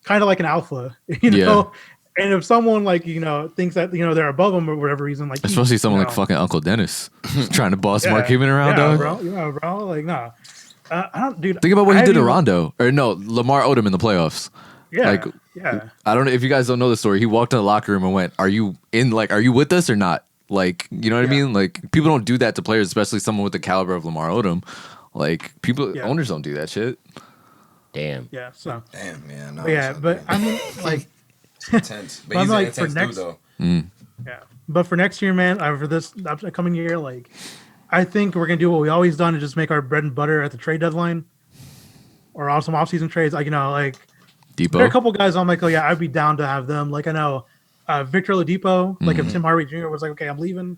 Speaker 6: kind of like an alpha, you know? Yeah. And if someone, like, you know, thinks that, you know, they're above him or whatever reason, like...
Speaker 1: Especially someone like fucking Uncle Dennis trying to boss Mark Cuban around, dog.
Speaker 6: Bro. Like, nah. I don't... Dude,
Speaker 1: think about what he did to Rondo. Or, no, Lamar Odom in the playoffs.
Speaker 6: Yeah.
Speaker 1: Like, I don't know if you guys don't know the story. He walked in the locker room and went, are you with us or not? Like, you know what I mean? Like, people don't do that to players, especially someone with the caliber of Lamar Odom. Like, owners don't do that shit.
Speaker 4: Damn.
Speaker 6: Yeah, so.
Speaker 2: Damn, man. No,
Speaker 6: but I mean, like.
Speaker 2: Intense. But he's like, intense
Speaker 6: next,
Speaker 2: dude, though.
Speaker 6: Yeah. But for next year, man, for this upcoming year, like, I think we're going to do what we always done and just make our bread and butter at the trade deadline. Or on some off-season trades. Like, you know, like.
Speaker 1: Depot.
Speaker 6: There are a couple guys I'm like, oh yeah, I'd be down to have them. Like I know Victor Oladipo. Like if Tim Hardaway Jr. was like, okay, I'm leaving.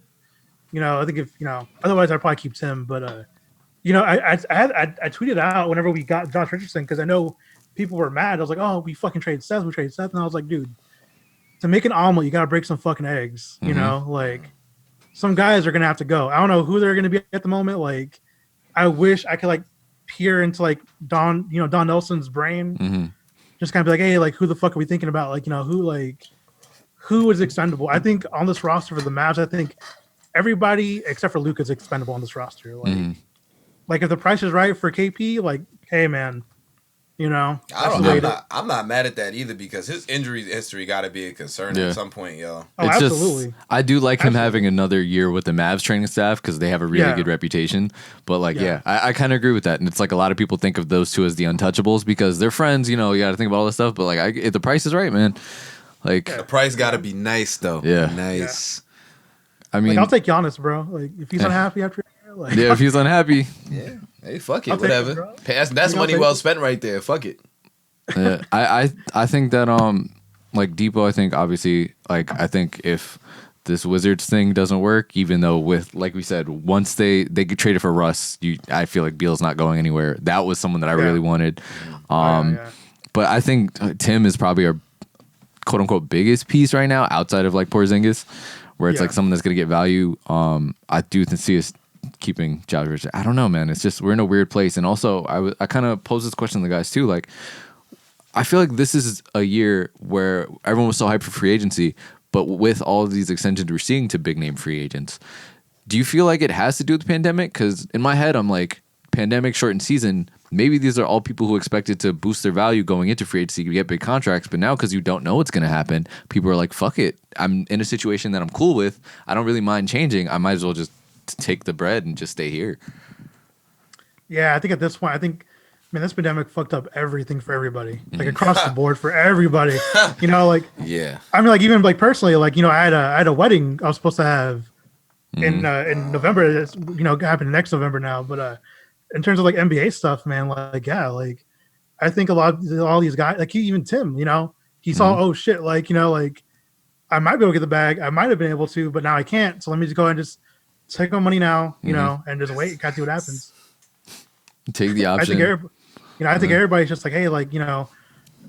Speaker 6: You know, I think if you know, otherwise I'd probably keep Tim. But you know, I tweeted out whenever we got Josh Richardson because I know people were mad. I was like, oh, we fucking traded Seth. We traded Seth, and I was like, dude, to make an omelet, you gotta break some fucking eggs. You know, like some guys are gonna have to go. I don't know who they're gonna be at the moment. Like, I wish I could like peer into like Don Nelson's brain. Just kind of be like, hey, like, who the fuck are we thinking about? Like, you know, who is expendable? I think on this roster for the Mavs, I think everybody except for Luka is expendable on this roster. Like, like if the price is right for KP, like, hey, man, you know,
Speaker 2: I'm not mad at that either because his injury history got to be a concern at some point, yo.
Speaker 6: Oh, it's absolutely.
Speaker 1: Just, I do like him having another year with the Mavs training staff because they have a really good reputation. But like, I kind of agree with that. And it's like a lot of people think of those two as the untouchables because they're friends. You know, you got to think about all this stuff. But like, if the price is right, man. Like
Speaker 2: the price got to be nice though.
Speaker 1: Yeah,
Speaker 2: nice.
Speaker 1: I mean,
Speaker 6: like, I'll take Giannis, bro. Like if he's unhappy after. Like,
Speaker 1: if he's unhappy,
Speaker 2: hey, fuck it, whatever. That's money well spent right there. Fuck it.
Speaker 1: I think that like Depot, I think obviously like I think if this Wizards thing doesn't work, even though with like we said, once they get traded for Russ, I feel like Beal's not going anywhere. That was someone that I really wanted. But I think Tim is probably our quote unquote biggest piece right now outside of like Porzingis, where it's like someone that's gonna get value. I do see us keeping Josh Richardson. I don't know, man. It's just we're in a weird place. And also I kind of posed this question to the guys too, like I feel like this is a year where everyone was so hyped for free agency, but with all of these extensions we're seeing to big name free agents, do you feel like it has to do with the pandemic? Because in my head, I'm like, pandemic, shortened season, maybe these are all people who expected to boost their value going into free agency to get big contracts, but now because you don't know what's going to happen, people are like, fuck it. I'm in a situation that I'm cool with. I don't really mind changing. I might as well just take the bread and just stay here.
Speaker 6: Yeah, I think at this point, this pandemic fucked up everything for everybody, like across the board for everybody. Like
Speaker 2: yeah.
Speaker 6: I mean, like even like personally, like I had a wedding I was supposed to have in November. It's happening next November now. But in terms of like NBA stuff, man, like I think all these guys, like even Tim, he saw oh shit, like like I might be able to get the bag. I might have been able to, but now I can't. So let me just go ahead and just take my money now, and just wait and kind of see what happens.
Speaker 1: Take the option.
Speaker 6: I think everybody's just like, hey, like,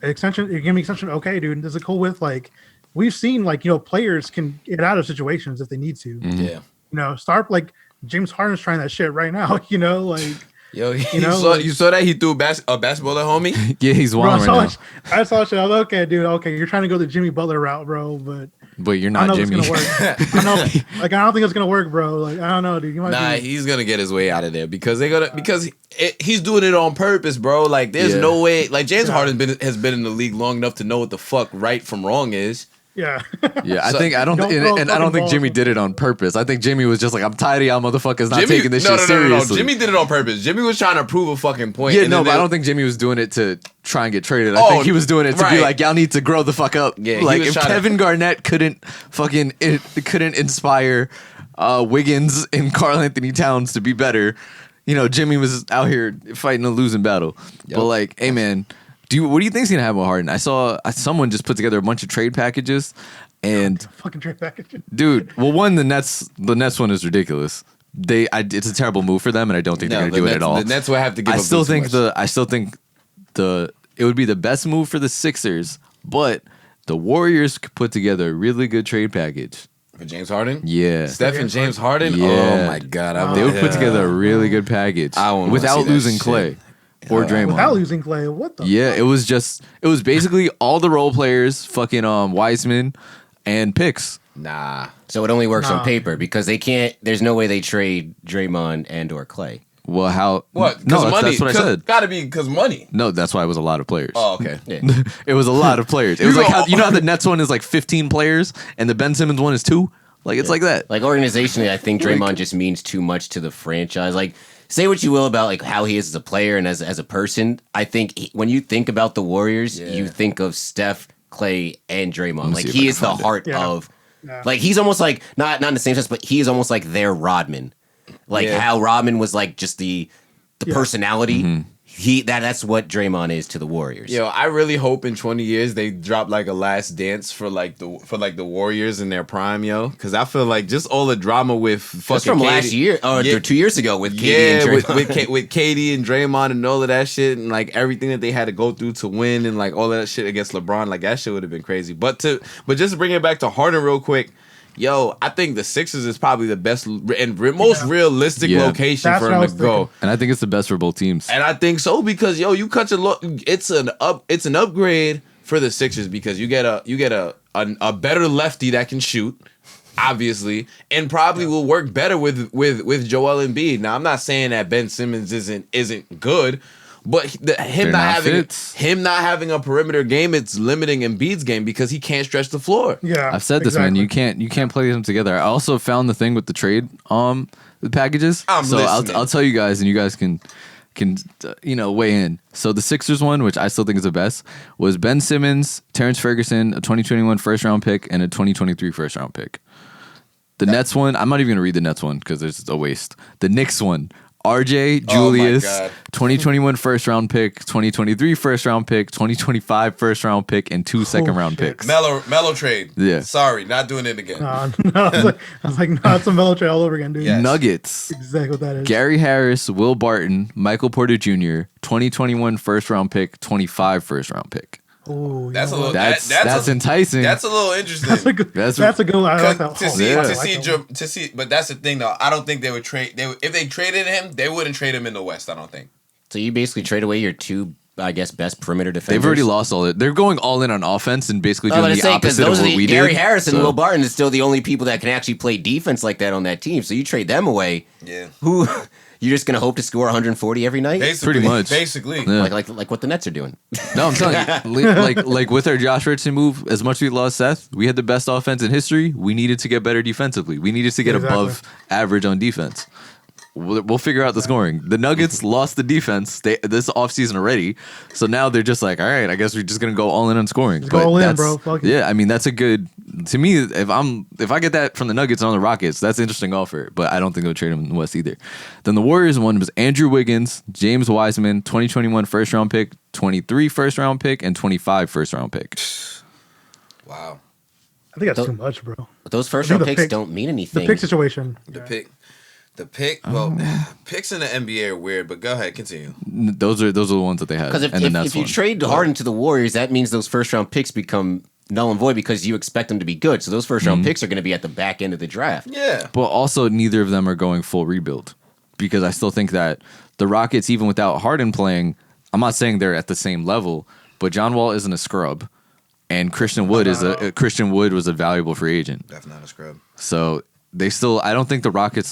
Speaker 6: extension, you're giving me extension. Okay, dude. Is it cool with like, we've seen like, players can get out of situations if they need to.
Speaker 2: Yeah.
Speaker 6: Start like James Harden's trying that shit right now, like,
Speaker 2: yo, you saw that he threw a basketball at homie?
Speaker 1: Yeah, he's wild right now.
Speaker 6: I saw shit. I was like, okay, dude. Okay. You're trying to go the Jimmy Butler route, bro. But
Speaker 1: you're not Jimmy.
Speaker 6: It's gonna work. I don't think it's gonna work, bro. Like, I don't know, dude.
Speaker 2: He's gonna get his way out of there because he's doing it on purpose, bro. Like, there's no way. Like, James Harden has been in the league long enough to know what the fuck right from wrong is.
Speaker 6: Yeah.
Speaker 1: Yeah, I don't think Jimmy did it on purpose. I think Jimmy was just like, I'm tired of y'all motherfuckers not taking this shit seriously.
Speaker 2: No. Jimmy did it on purpose. Jimmy was trying to prove a fucking point.
Speaker 1: Yeah, but I don't think Jimmy was doing it to try and get traded. I think he was doing it to be like, y'all need to grow the fuck up. Yeah, like if Kevin Garnett couldn't inspire Wiggins and Karl Anthony Towns to be better, Jimmy was out here fighting a losing battle. Yep. But like, hey man, what do you think's gonna happen with Harden? I saw someone just put together a bunch of trade packages, and
Speaker 6: fucking trade packages,
Speaker 1: dude. Well, the Nets one is ridiculous. It's a terrible move for them, and I don't think they're gonna do it at all.
Speaker 2: The Nets will have to give.
Speaker 1: I still think it would be the best move for the Sixers, but the Warriors could put together a really good trade package.
Speaker 2: For James Harden?
Speaker 1: Yeah.
Speaker 2: Steph and James Harden?
Speaker 1: Yeah.
Speaker 2: Oh my god.
Speaker 1: They would put together a really good package without losing Clay. Or Draymond.
Speaker 6: Without losing Clay, what the fuck?
Speaker 1: It was basically all the role players, fucking Wiseman and picks.
Speaker 2: Nah.
Speaker 4: So it only works on paper because there's no way they trade Draymond and or Clay.
Speaker 1: Well, how?
Speaker 2: What?
Speaker 1: No,
Speaker 2: money.
Speaker 1: That's what I said.
Speaker 2: Gotta be because money.
Speaker 1: No, that's why it was a lot of players.
Speaker 2: Oh, okay.
Speaker 1: Yeah. It was a lot of players. It was like how the Nets one is like 15 players and the Ben Simmons one is 2. Like it's like that.
Speaker 4: Like organizationally, I think Draymond just means too much to the franchise. Like, say what you will about like how he is as a player and as a person. I think when you think about the Warriors, you think of Steph, Clay, and Draymond. Like he is the heart of. Like he's almost like not in the same sense, but he is almost like their Rodman. Like how Rodman was like just the personality. Mm-hmm. That's what Draymond is to the Warriors.
Speaker 2: Yo, I really hope in 20 years they drop like a last dance for the Warriors in their prime, yo. Because I feel like just all the drama with fucking
Speaker 4: just from
Speaker 2: KD,
Speaker 4: last year or 2 years ago with KD and Draymond.
Speaker 2: with KD and Draymond and all of that shit and like everything that they had to go through to win and like all of that shit against LeBron, like that shit would have been crazy. But just to bring it back to Harden real quick. Yo, I think the Sixers is probably the best and most realistic location for him to go.
Speaker 1: And I think it's the best for both teams.
Speaker 2: And I think so because you cut your look. It's an upgrade for the Sixers because you get a better lefty that can shoot, obviously, and probably will work better with Joel Embiid. Now I'm not saying that Ben Simmons isn't good. But him not having a perimeter game, it's limiting Embiid's game because he can't stretch the floor.
Speaker 6: Yeah,
Speaker 1: I've said this, man. You can't play them together. I also found the thing with the trade, the packages. I'll tell you guys, and you guys can weigh in. So the Sixers one, which I still think is the best, was Ben Simmons, Terrence Ferguson, a 2021 first round pick, and a 2023 first round pick. The Nets one, I'm not even gonna read the Nets one because it's a waste. The Knicks one. RJ,
Speaker 2: Oh my
Speaker 1: Julius,
Speaker 2: God.
Speaker 1: 2021 first round pick, 2023 first round pick, 2025 first round pick, and 2 second round
Speaker 6: shit.
Speaker 1: picks.
Speaker 2: Mellow trade.
Speaker 1: Yeah.
Speaker 2: Sorry, not doing it again.
Speaker 6: No, I was like, no, it's a Melo trade all over again, dude.
Speaker 2: Yes.
Speaker 1: Nuggets.
Speaker 6: Exactly what that is.
Speaker 1: Gary Harris, Will Barton, Michael Porter Jr., 2021 first round pick, 25 first round pick.
Speaker 6: Ooh,
Speaker 2: That's a
Speaker 6: you know
Speaker 2: little.
Speaker 6: what?
Speaker 1: That's enticing.
Speaker 2: That's a little interesting.
Speaker 6: That's a good.
Speaker 1: That's-
Speaker 6: That's a good one. I like that.
Speaker 2: to
Speaker 6: Oh,
Speaker 2: see,
Speaker 6: I
Speaker 2: to
Speaker 6: like
Speaker 2: see,
Speaker 6: that one.
Speaker 2: to see, but that's the thing though. I don't think they would trade. If they traded him, they wouldn't trade him in the West. I don't think.
Speaker 4: So you basically trade away your two, I guess, best perimeter defenders.
Speaker 1: They've already lost all it. They're going all in on offense and basically
Speaker 4: I was
Speaker 1: doing
Speaker 4: going
Speaker 1: the
Speaker 4: to say, because
Speaker 1: opposite of
Speaker 4: those are
Speaker 1: what
Speaker 4: the
Speaker 1: we
Speaker 4: Gary
Speaker 1: did.
Speaker 4: Harris and
Speaker 1: So-
Speaker 4: Will Barton is still the only people that can actually play defense like that on that team. So you trade them away.
Speaker 2: Yeah.
Speaker 4: Who you're just going to hope to score 140 every night?
Speaker 2: Basically,
Speaker 1: Pretty much.
Speaker 2: Basically.
Speaker 1: Yeah.
Speaker 4: Like what the Nets are doing.
Speaker 1: No, I'm telling you, like with our Josh Richardson move, as much as we lost Seth, we had the best offense in history. We needed to get better defensively. We needed to get
Speaker 6: Exactly.
Speaker 1: above average on defense. We'll figure out the scoring. The Nuggets lost the defense this offseason already, so now they're just like, all right, I guess we're just gonna go all in on scoring.
Speaker 6: Just go all in,
Speaker 1: that's-
Speaker 6: bro. Fuck it.
Speaker 1: Yeah, I mean that's a good. To me, if I get that from the Nuggets on the Rockets, that's an interesting offer. But I don't think they'll trade him in the West either. Then the Warriors one was Andrew Wiggins, James Wiseman, 2021 first round pick, 23 first round pick, and 25 first round pick.
Speaker 2: Wow.
Speaker 6: I think that's too much, bro.
Speaker 4: But those first
Speaker 6: I think
Speaker 4: round
Speaker 6: the
Speaker 4: picks
Speaker 6: pick-
Speaker 4: don't mean
Speaker 6: The
Speaker 4: anything.
Speaker 6: pick situation.
Speaker 2: The pick. Well, picks in the NBA are weird. But go ahead, continue.
Speaker 1: Those are the ones that they had.
Speaker 4: Because
Speaker 1: and the Nets
Speaker 4: if you
Speaker 1: one.
Speaker 4: trade Harden to the Warriors, that means those first round picks become null and void because you expect them to be good. So those first round picks are going to be at the back end of the draft.
Speaker 2: Yeah.
Speaker 1: But also, neither of them are going full rebuild because I still think that the Rockets, even without Harden playing, I'm not saying they're at the same level, but John Wall isn't a scrub, and Christian Wood Christian Wood was a valuable free agent.
Speaker 2: Definitely not a scrub.
Speaker 1: So they still, I don't think the Rockets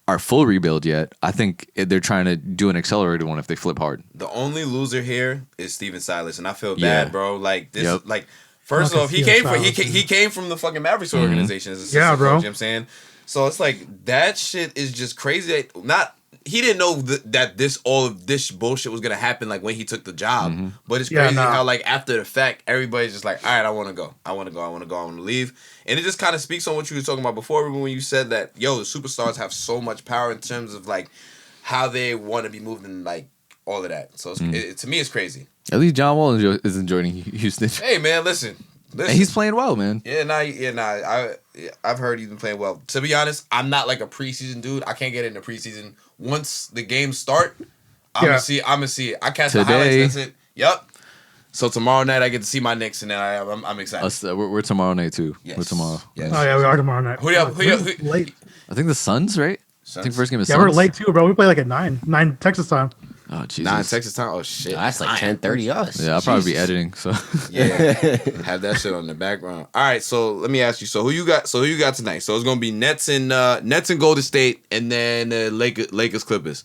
Speaker 1: are full rebuild yet. I think they're trying to do an accelerated one if they flip Harden.
Speaker 2: The only loser here is Steven Silas, and I feel
Speaker 1: Yeah.
Speaker 2: bad, bro. Like this,
Speaker 1: Yep.
Speaker 2: like first
Speaker 6: Fucking
Speaker 2: off, he
Speaker 6: Steven
Speaker 2: came from
Speaker 6: Silas,
Speaker 2: he came from the fucking Mavericks organization as a
Speaker 6: Yeah,
Speaker 2: assistant
Speaker 6: bro.
Speaker 2: coach, you know what I'm saying? So it's like that shit is just crazy. Not he didn't know that all of this bullshit was gonna happen like when he took the job. But it's
Speaker 6: Yeah,
Speaker 2: crazy
Speaker 6: nah.
Speaker 2: how like after the fact, everybody's just like, all right, I want to go, I want to leave. And it just kind of speaks on what you were talking about before when you said that, yo, the superstars have so much power in terms of like how they want to be moved and like all of that. So to me, it's crazy.
Speaker 1: At least John Wall is enjoying Houston.
Speaker 2: Hey man, listen.
Speaker 1: And he's playing well, man.
Speaker 2: I've heard he's been playing well. To be honest, I'm not like a preseason dude. I can't get into preseason. Once the games start, I'm gonna see it. I catch the
Speaker 1: Today.
Speaker 2: highlights. That's it. Yep. So tomorrow night I get to see my Knicks, and then I'm excited.
Speaker 1: Us, we're tomorrow night too.
Speaker 2: Yes.
Speaker 1: We're tomorrow.
Speaker 2: Yes.
Speaker 6: Oh yeah, we are tomorrow night.
Speaker 2: Who
Speaker 6: Late.
Speaker 1: I think the Suns, right? I think first game is
Speaker 6: Yeah,
Speaker 1: Suns.
Speaker 6: we're late too, bro. We play like at 9 Texas time.
Speaker 1: Oh Jesus.
Speaker 2: 9 Texas time. Oh shit.
Speaker 4: That's like 10:30 us.
Speaker 1: Yeah, I'll probably be
Speaker 4: Jesus.
Speaker 1: editing. So
Speaker 2: Yeah, have that shit on the background. All right, so let me ask you. So who you got tonight? So it's gonna be Nets and Golden State, and then Lakers Clippers.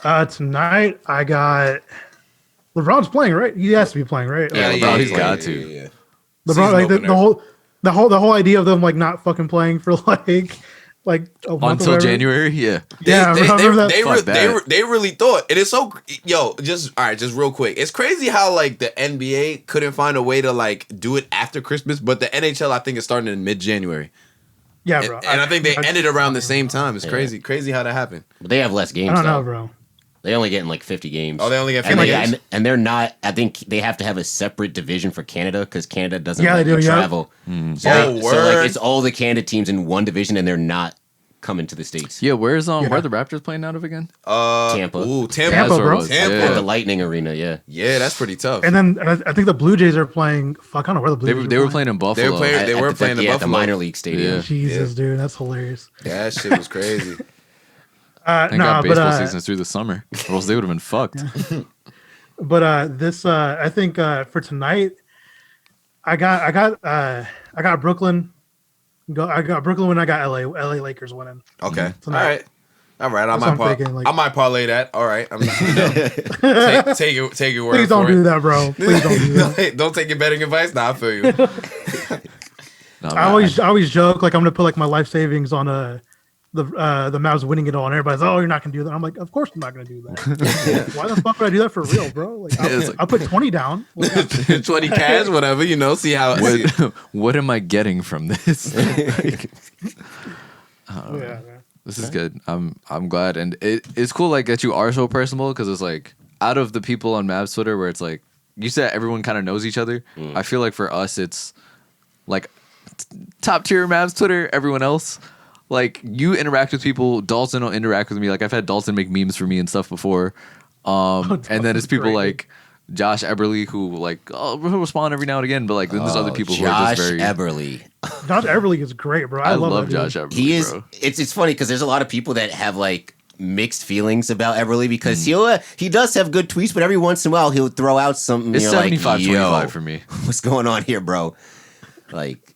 Speaker 6: Tonight I got LeBron's playing, right? He has to be playing, right?
Speaker 1: Yeah, LeBron, he's got to.
Speaker 2: Yeah.
Speaker 6: LeBron,
Speaker 2: Season
Speaker 6: like
Speaker 2: opener.
Speaker 6: the whole idea of them like not fucking playing for like a month or
Speaker 1: until
Speaker 6: whatever.
Speaker 1: January, yeah.
Speaker 6: Yeah, I remember that.
Speaker 1: Fuck that.
Speaker 2: They really thought, and it's so just real quick. It's crazy how like the NBA couldn't find a way to like do it after Christmas, but the NHL I think is starting in mid-January,
Speaker 6: Yeah,
Speaker 2: and,
Speaker 6: bro.
Speaker 2: and I think they ended around the same time. It's crazy how that happened.
Speaker 4: But they have less games.
Speaker 6: I don't know,
Speaker 4: though.
Speaker 6: bro.
Speaker 4: They only get in like 50 games.
Speaker 2: Oh, they only get
Speaker 4: And
Speaker 2: 50
Speaker 4: they-
Speaker 2: games?
Speaker 4: and they're not. I think they have to have a separate division for Canada because Canada doesn't
Speaker 6: Yeah,
Speaker 4: let
Speaker 6: they
Speaker 4: you
Speaker 6: do, yeah.
Speaker 4: travel. So,
Speaker 2: Oh,
Speaker 4: so
Speaker 2: word.
Speaker 4: like it's all the Canada teams in one division, and they're not coming to the States.
Speaker 1: Yeah, where's
Speaker 6: Yeah.
Speaker 1: where are the Raptors playing out of again?
Speaker 4: Tampa.
Speaker 2: Ooh,
Speaker 6: Tampa,
Speaker 1: That's where it
Speaker 6: bro.
Speaker 1: was.
Speaker 2: Tampa.
Speaker 4: At the
Speaker 1: Yeah.
Speaker 4: Lightning Arena, yeah.
Speaker 2: Yeah, that's pretty tough.
Speaker 6: And then I think the Blue Jays are playing. Fuck, I don't know where the Blue
Speaker 1: They
Speaker 6: Jays
Speaker 1: were, they were playing in Buffalo.
Speaker 2: playing-
Speaker 4: At-
Speaker 2: They
Speaker 4: at
Speaker 2: were
Speaker 4: the-
Speaker 2: playing in
Speaker 4: at the
Speaker 2: Buffalo.
Speaker 4: minor league stadium.
Speaker 1: Yeah.
Speaker 6: Jesus, dude, that's hilarious.
Speaker 2: That shit was crazy.
Speaker 1: Thank
Speaker 6: Nah,
Speaker 1: God baseball
Speaker 6: but
Speaker 1: season's through the summer, or else they would have been fucked.
Speaker 6: this I think for tonight, I got Brooklyn. I got Brooklyn when I got LA Lakers winning.
Speaker 2: Okay.
Speaker 6: Tonight.
Speaker 2: All right. I
Speaker 6: That's what I'm thinking, like-
Speaker 2: I might parlay that. All right. I'm take your word
Speaker 6: Please don't
Speaker 2: for
Speaker 6: do
Speaker 2: it.
Speaker 6: that, bro. Please don't do that.
Speaker 2: Don't take your betting advice. Nah, I feel you.
Speaker 1: No,
Speaker 6: I always joke like I'm gonna put like my life savings on the Mavs winning it all, and everybody's oh you're not gonna do that. I'm like of course I'm not gonna do that. Why the fuck would I do that for real, bro? Like
Speaker 1: It's like-
Speaker 6: I'll put 20 down. Like,
Speaker 2: 20 cash, whatever, see how
Speaker 1: what am I getting from this?
Speaker 6: yeah, man.
Speaker 1: This is good. I'm glad, and it's cool like that you are so personable because it's like out of the people on Mavs Twitter where it's like you said everyone kind of knows each other. I feel like for us it's like top tier Mavs Twitter. Everyone else like you interact with people. Dalton will interact with me. Like I've had Dalton make memes for me and stuff before. And then it's people like Josh Eberly who like he'll respond every now and again, but like then there's other people who are just very
Speaker 4: Eberly.
Speaker 6: Josh Eberly is great, bro. I love
Speaker 1: Josh Eberly.
Speaker 4: He is.
Speaker 1: Bro.
Speaker 4: It's funny because there's a lot of people that have like mixed feelings about Eberly because he does have good tweets, but every once in a while he'll throw out something.
Speaker 1: It's 75-25
Speaker 4: like,
Speaker 1: for me.
Speaker 4: What's going on here, bro? Like.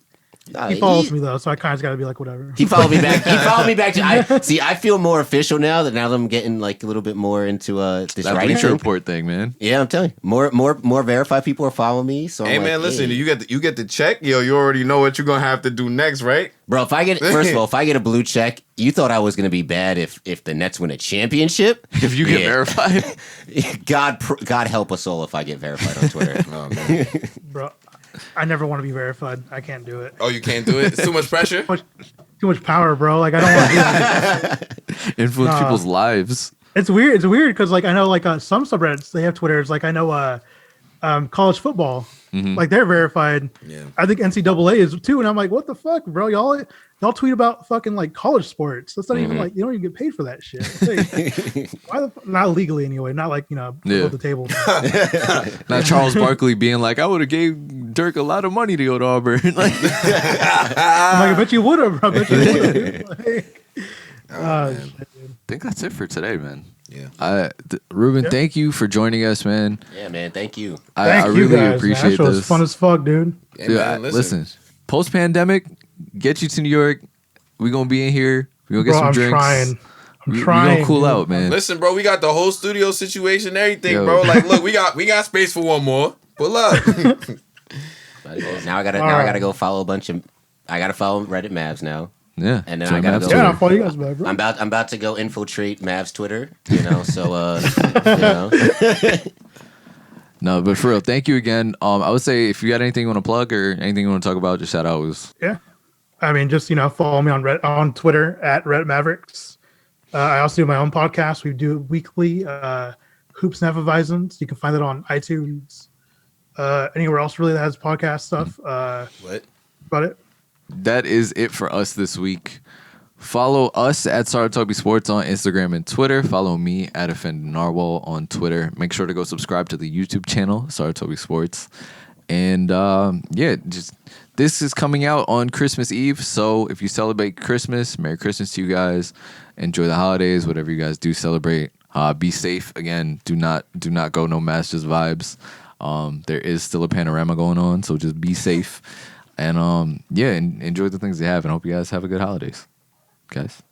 Speaker 6: He follows me though, so I kind of got to be like whatever.
Speaker 4: He followed me back. He followed me back. I feel more official now that I'm getting like a little bit more into this
Speaker 1: that
Speaker 4: writing
Speaker 1: Bleacher Report thing, man.
Speaker 4: Yeah, I'm telling you, more verified people are following me. So
Speaker 2: hey
Speaker 4: I'm
Speaker 2: man,
Speaker 4: like,
Speaker 2: listen, you get the check, yo. You already know what you're gonna have to do next, right?
Speaker 4: Bro, if I get a blue check, you thought I was gonna be bad if the Nets win a championship.
Speaker 1: If you get verified,
Speaker 4: God help us all if I get verified on Twitter. Oh man,
Speaker 6: bro. I never want to be verified. I can't do it.
Speaker 2: Oh, you can't do it? It's too much pressure?
Speaker 6: Too much power, bro. Like, I don't want to do it.
Speaker 1: influence people's lives.
Speaker 6: It's weird. It's weird because, like, I know, like, some subreddits, they have Twitters. Like, I know college football. Like, they're verified. Yeah. I think NCAA is, too. And I'm like, what the fuck, bro? Y'all tweet about fucking, like, college sports. That's not even, like, you don't even get paid for that shit. Like, why the not legally, anyway. Not, like, above the table.
Speaker 1: Not Charles Barkley being like, I would have gave Dirk a lot of money to go to Auburn. Like,
Speaker 6: I bet you would have, bro. I bet you would have. Like,
Speaker 1: shit, dude. I think that's it for today, man.
Speaker 2: Yeah.
Speaker 1: Ruben, thank you for joining us, man.
Speaker 4: Yeah, man. Thank you.
Speaker 1: I really
Speaker 6: guys,
Speaker 1: appreciate
Speaker 6: man. That show was
Speaker 1: this.
Speaker 6: fun as fuck, dude.
Speaker 2: Hey, man,
Speaker 1: listen. Post pandemic, get you to New York. We gonna be in here. We gonna get some drinks.
Speaker 6: I'm trying.
Speaker 1: We gonna cool out, man.
Speaker 2: Listen, bro, we got the whole studio situation, everything,
Speaker 1: Yo.
Speaker 2: bro. Like, look, we got space for one more. Pull up.
Speaker 4: Now I gotta go follow a bunch of. I gotta follow Reddit Mavs now.
Speaker 1: Yeah,
Speaker 4: And then
Speaker 1: join
Speaker 4: I gotta
Speaker 1: Mavs
Speaker 4: go-
Speaker 6: Yeah, I'll
Speaker 1: Twitter.
Speaker 6: follow you guys back, bro.
Speaker 4: I'm about to go infiltrate Mavs Twitter. So
Speaker 1: No, but for real, thank you again. I would say if you got anything you want to plug or anything you want to talk about, just shout out.
Speaker 6: Yeah. I mean, just, follow me on Twitter at Reddit Mavericks. I also do my own podcast. We do weekly Hoops and Hefeweizens. You can find it on iTunes. Anywhere else really that has podcast stuff.
Speaker 2: What?
Speaker 6: About it.
Speaker 1: That is it for us this week. Follow us at Saratobi Sports on Instagram and Twitter. Follow me at Offended Narwhal on Twitter. Make sure to go subscribe to the YouTube channel, Saratobi Sports. And just this is coming out on Christmas Eve. So if you celebrate Christmas, Merry Christmas to you guys. Enjoy the holidays, whatever you guys do celebrate. Be safe. Again, do not go no mask, just vibes. There is still a panorama going on, so just be safe. And enjoy the things you have, and hope you guys have a good holidays, guys.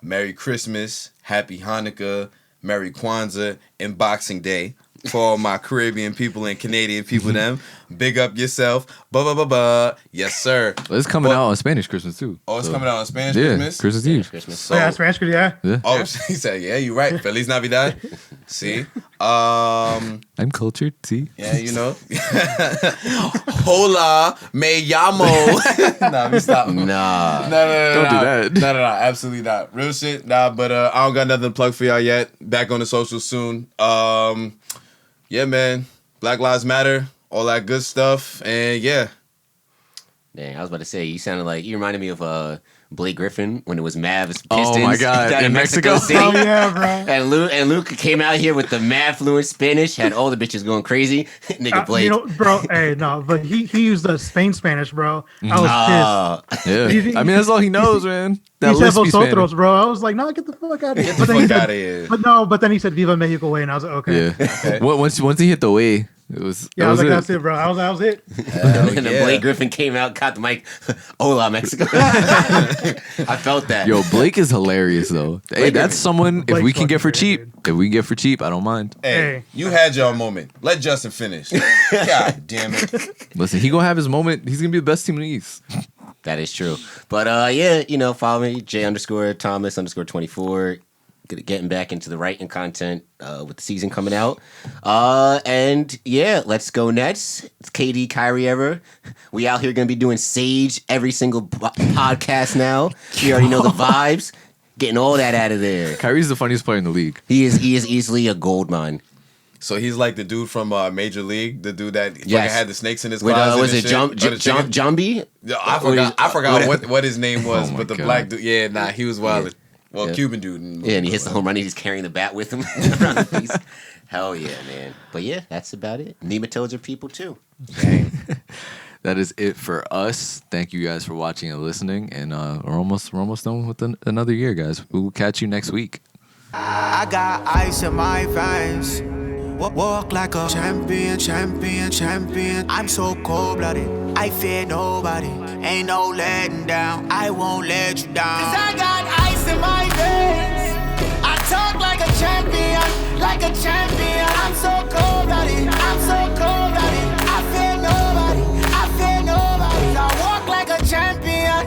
Speaker 2: Merry Christmas, Happy Hanukkah, Merry Kwanzaa, and Boxing Day for all my Caribbean people and Canadian people. Them big up yourself. Yes, sir.
Speaker 1: Well, it's coming out on Spanish Christmas too.
Speaker 2: Oh, it's coming out on Spanish
Speaker 1: Christmas.
Speaker 2: Christmas.
Speaker 1: Eve.
Speaker 4: Christmas.
Speaker 2: So,
Speaker 6: Yeah, Spanish, yeah.
Speaker 2: oh, he said, yeah, you're right. Feliz Navidad. See,
Speaker 1: I'm cultured. See.
Speaker 2: yeah, Hola, me llamo. Nah, we stop.
Speaker 4: Nah.
Speaker 2: No,
Speaker 1: Don't do that.
Speaker 2: No, absolutely not. Real shit. Nah, but I don't got nothing to plug for y'all yet. Back on the socials soon. Yeah, man. Black Lives Matter, all that good stuff, and yeah.
Speaker 4: Dang, I was about to say you reminded me of Blake Griffin when it was Mavs Pistons.
Speaker 1: Oh my God,
Speaker 4: down
Speaker 1: in Mexico?
Speaker 4: City.
Speaker 6: Oh, yeah, bro.
Speaker 4: And Luke came out here with the mad fluent Spanish, had all the bitches going crazy. Nigga Blake.
Speaker 6: Bro, hey, no, but he used the Spain-Spanish, bro. I was pissed.
Speaker 1: Yeah. I mean, that's all he knows, man. That
Speaker 6: He said
Speaker 1: lispy
Speaker 6: vosotros,
Speaker 1: Spanish.
Speaker 6: bro. I was like, no, get the fuck out of here.
Speaker 2: Get the
Speaker 6: But then he
Speaker 2: fuck
Speaker 6: said-
Speaker 2: out of here.
Speaker 6: But then he said Viva Mexico way, and I was like, okay.
Speaker 1: Yeah. Once he hit the way, it was.
Speaker 6: Yeah, I was like, that's it, bro. That was it.
Speaker 4: And then Blake Griffin came out, caught the mic. Hola, Mexico. I felt that.
Speaker 1: Yo, Blake is hilarious though. Hey, that's someone. If
Speaker 6: Blake's
Speaker 1: we can get for
Speaker 6: fucking
Speaker 1: cheap,
Speaker 6: great,
Speaker 1: if we can get for cheap, I don't mind.
Speaker 2: Hey,
Speaker 6: Hey.
Speaker 2: you had your moment. Let Justin finish. God damn it.
Speaker 1: Listen, he gonna have his moment. He's gonna be the best team in the East.
Speaker 4: That is true. But follow me, J_Thomas_24. getting back into the writing content with the season coming out. And yeah, let's go Nets. It's KD, Kyrie ever. We out here gonna be doing Sage every single podcast now. You already know the vibes. Getting all that out of there.
Speaker 1: Kyrie's the funniest player in the league.
Speaker 4: He is easily a gold mine.
Speaker 2: So he's like the dude from Major League, the dude that
Speaker 4: Yes.
Speaker 2: had the snakes in his
Speaker 4: With,
Speaker 2: closet.
Speaker 4: was
Speaker 2: and
Speaker 4: it
Speaker 2: shit.
Speaker 4: Jumby?
Speaker 2: Yeah, I forgot what his name was,
Speaker 1: Oh my
Speaker 2: but the
Speaker 1: God.
Speaker 2: black dude. Yeah, nah, he was wild. Well,
Speaker 4: Yeah.
Speaker 2: Cuban dude.
Speaker 4: Yeah, and he hits the home run and he's carrying the bat with him around the face. Hell yeah, man. But yeah, that's about it. Nematodes are people too.
Speaker 1: That is it for us. Thank you guys for watching and listening. And we're almost done with another year, guys. We'll catch you next week.
Speaker 3: I got ice in my veins. Walk like a champion, champion, champion. I'm so cold-blooded, I fear nobody. Ain't no letting down, I won't let you down. 'Cause I got ice in my veins. I talk like a champion, like a champion. I'm so cold-blooded, I'm so cold.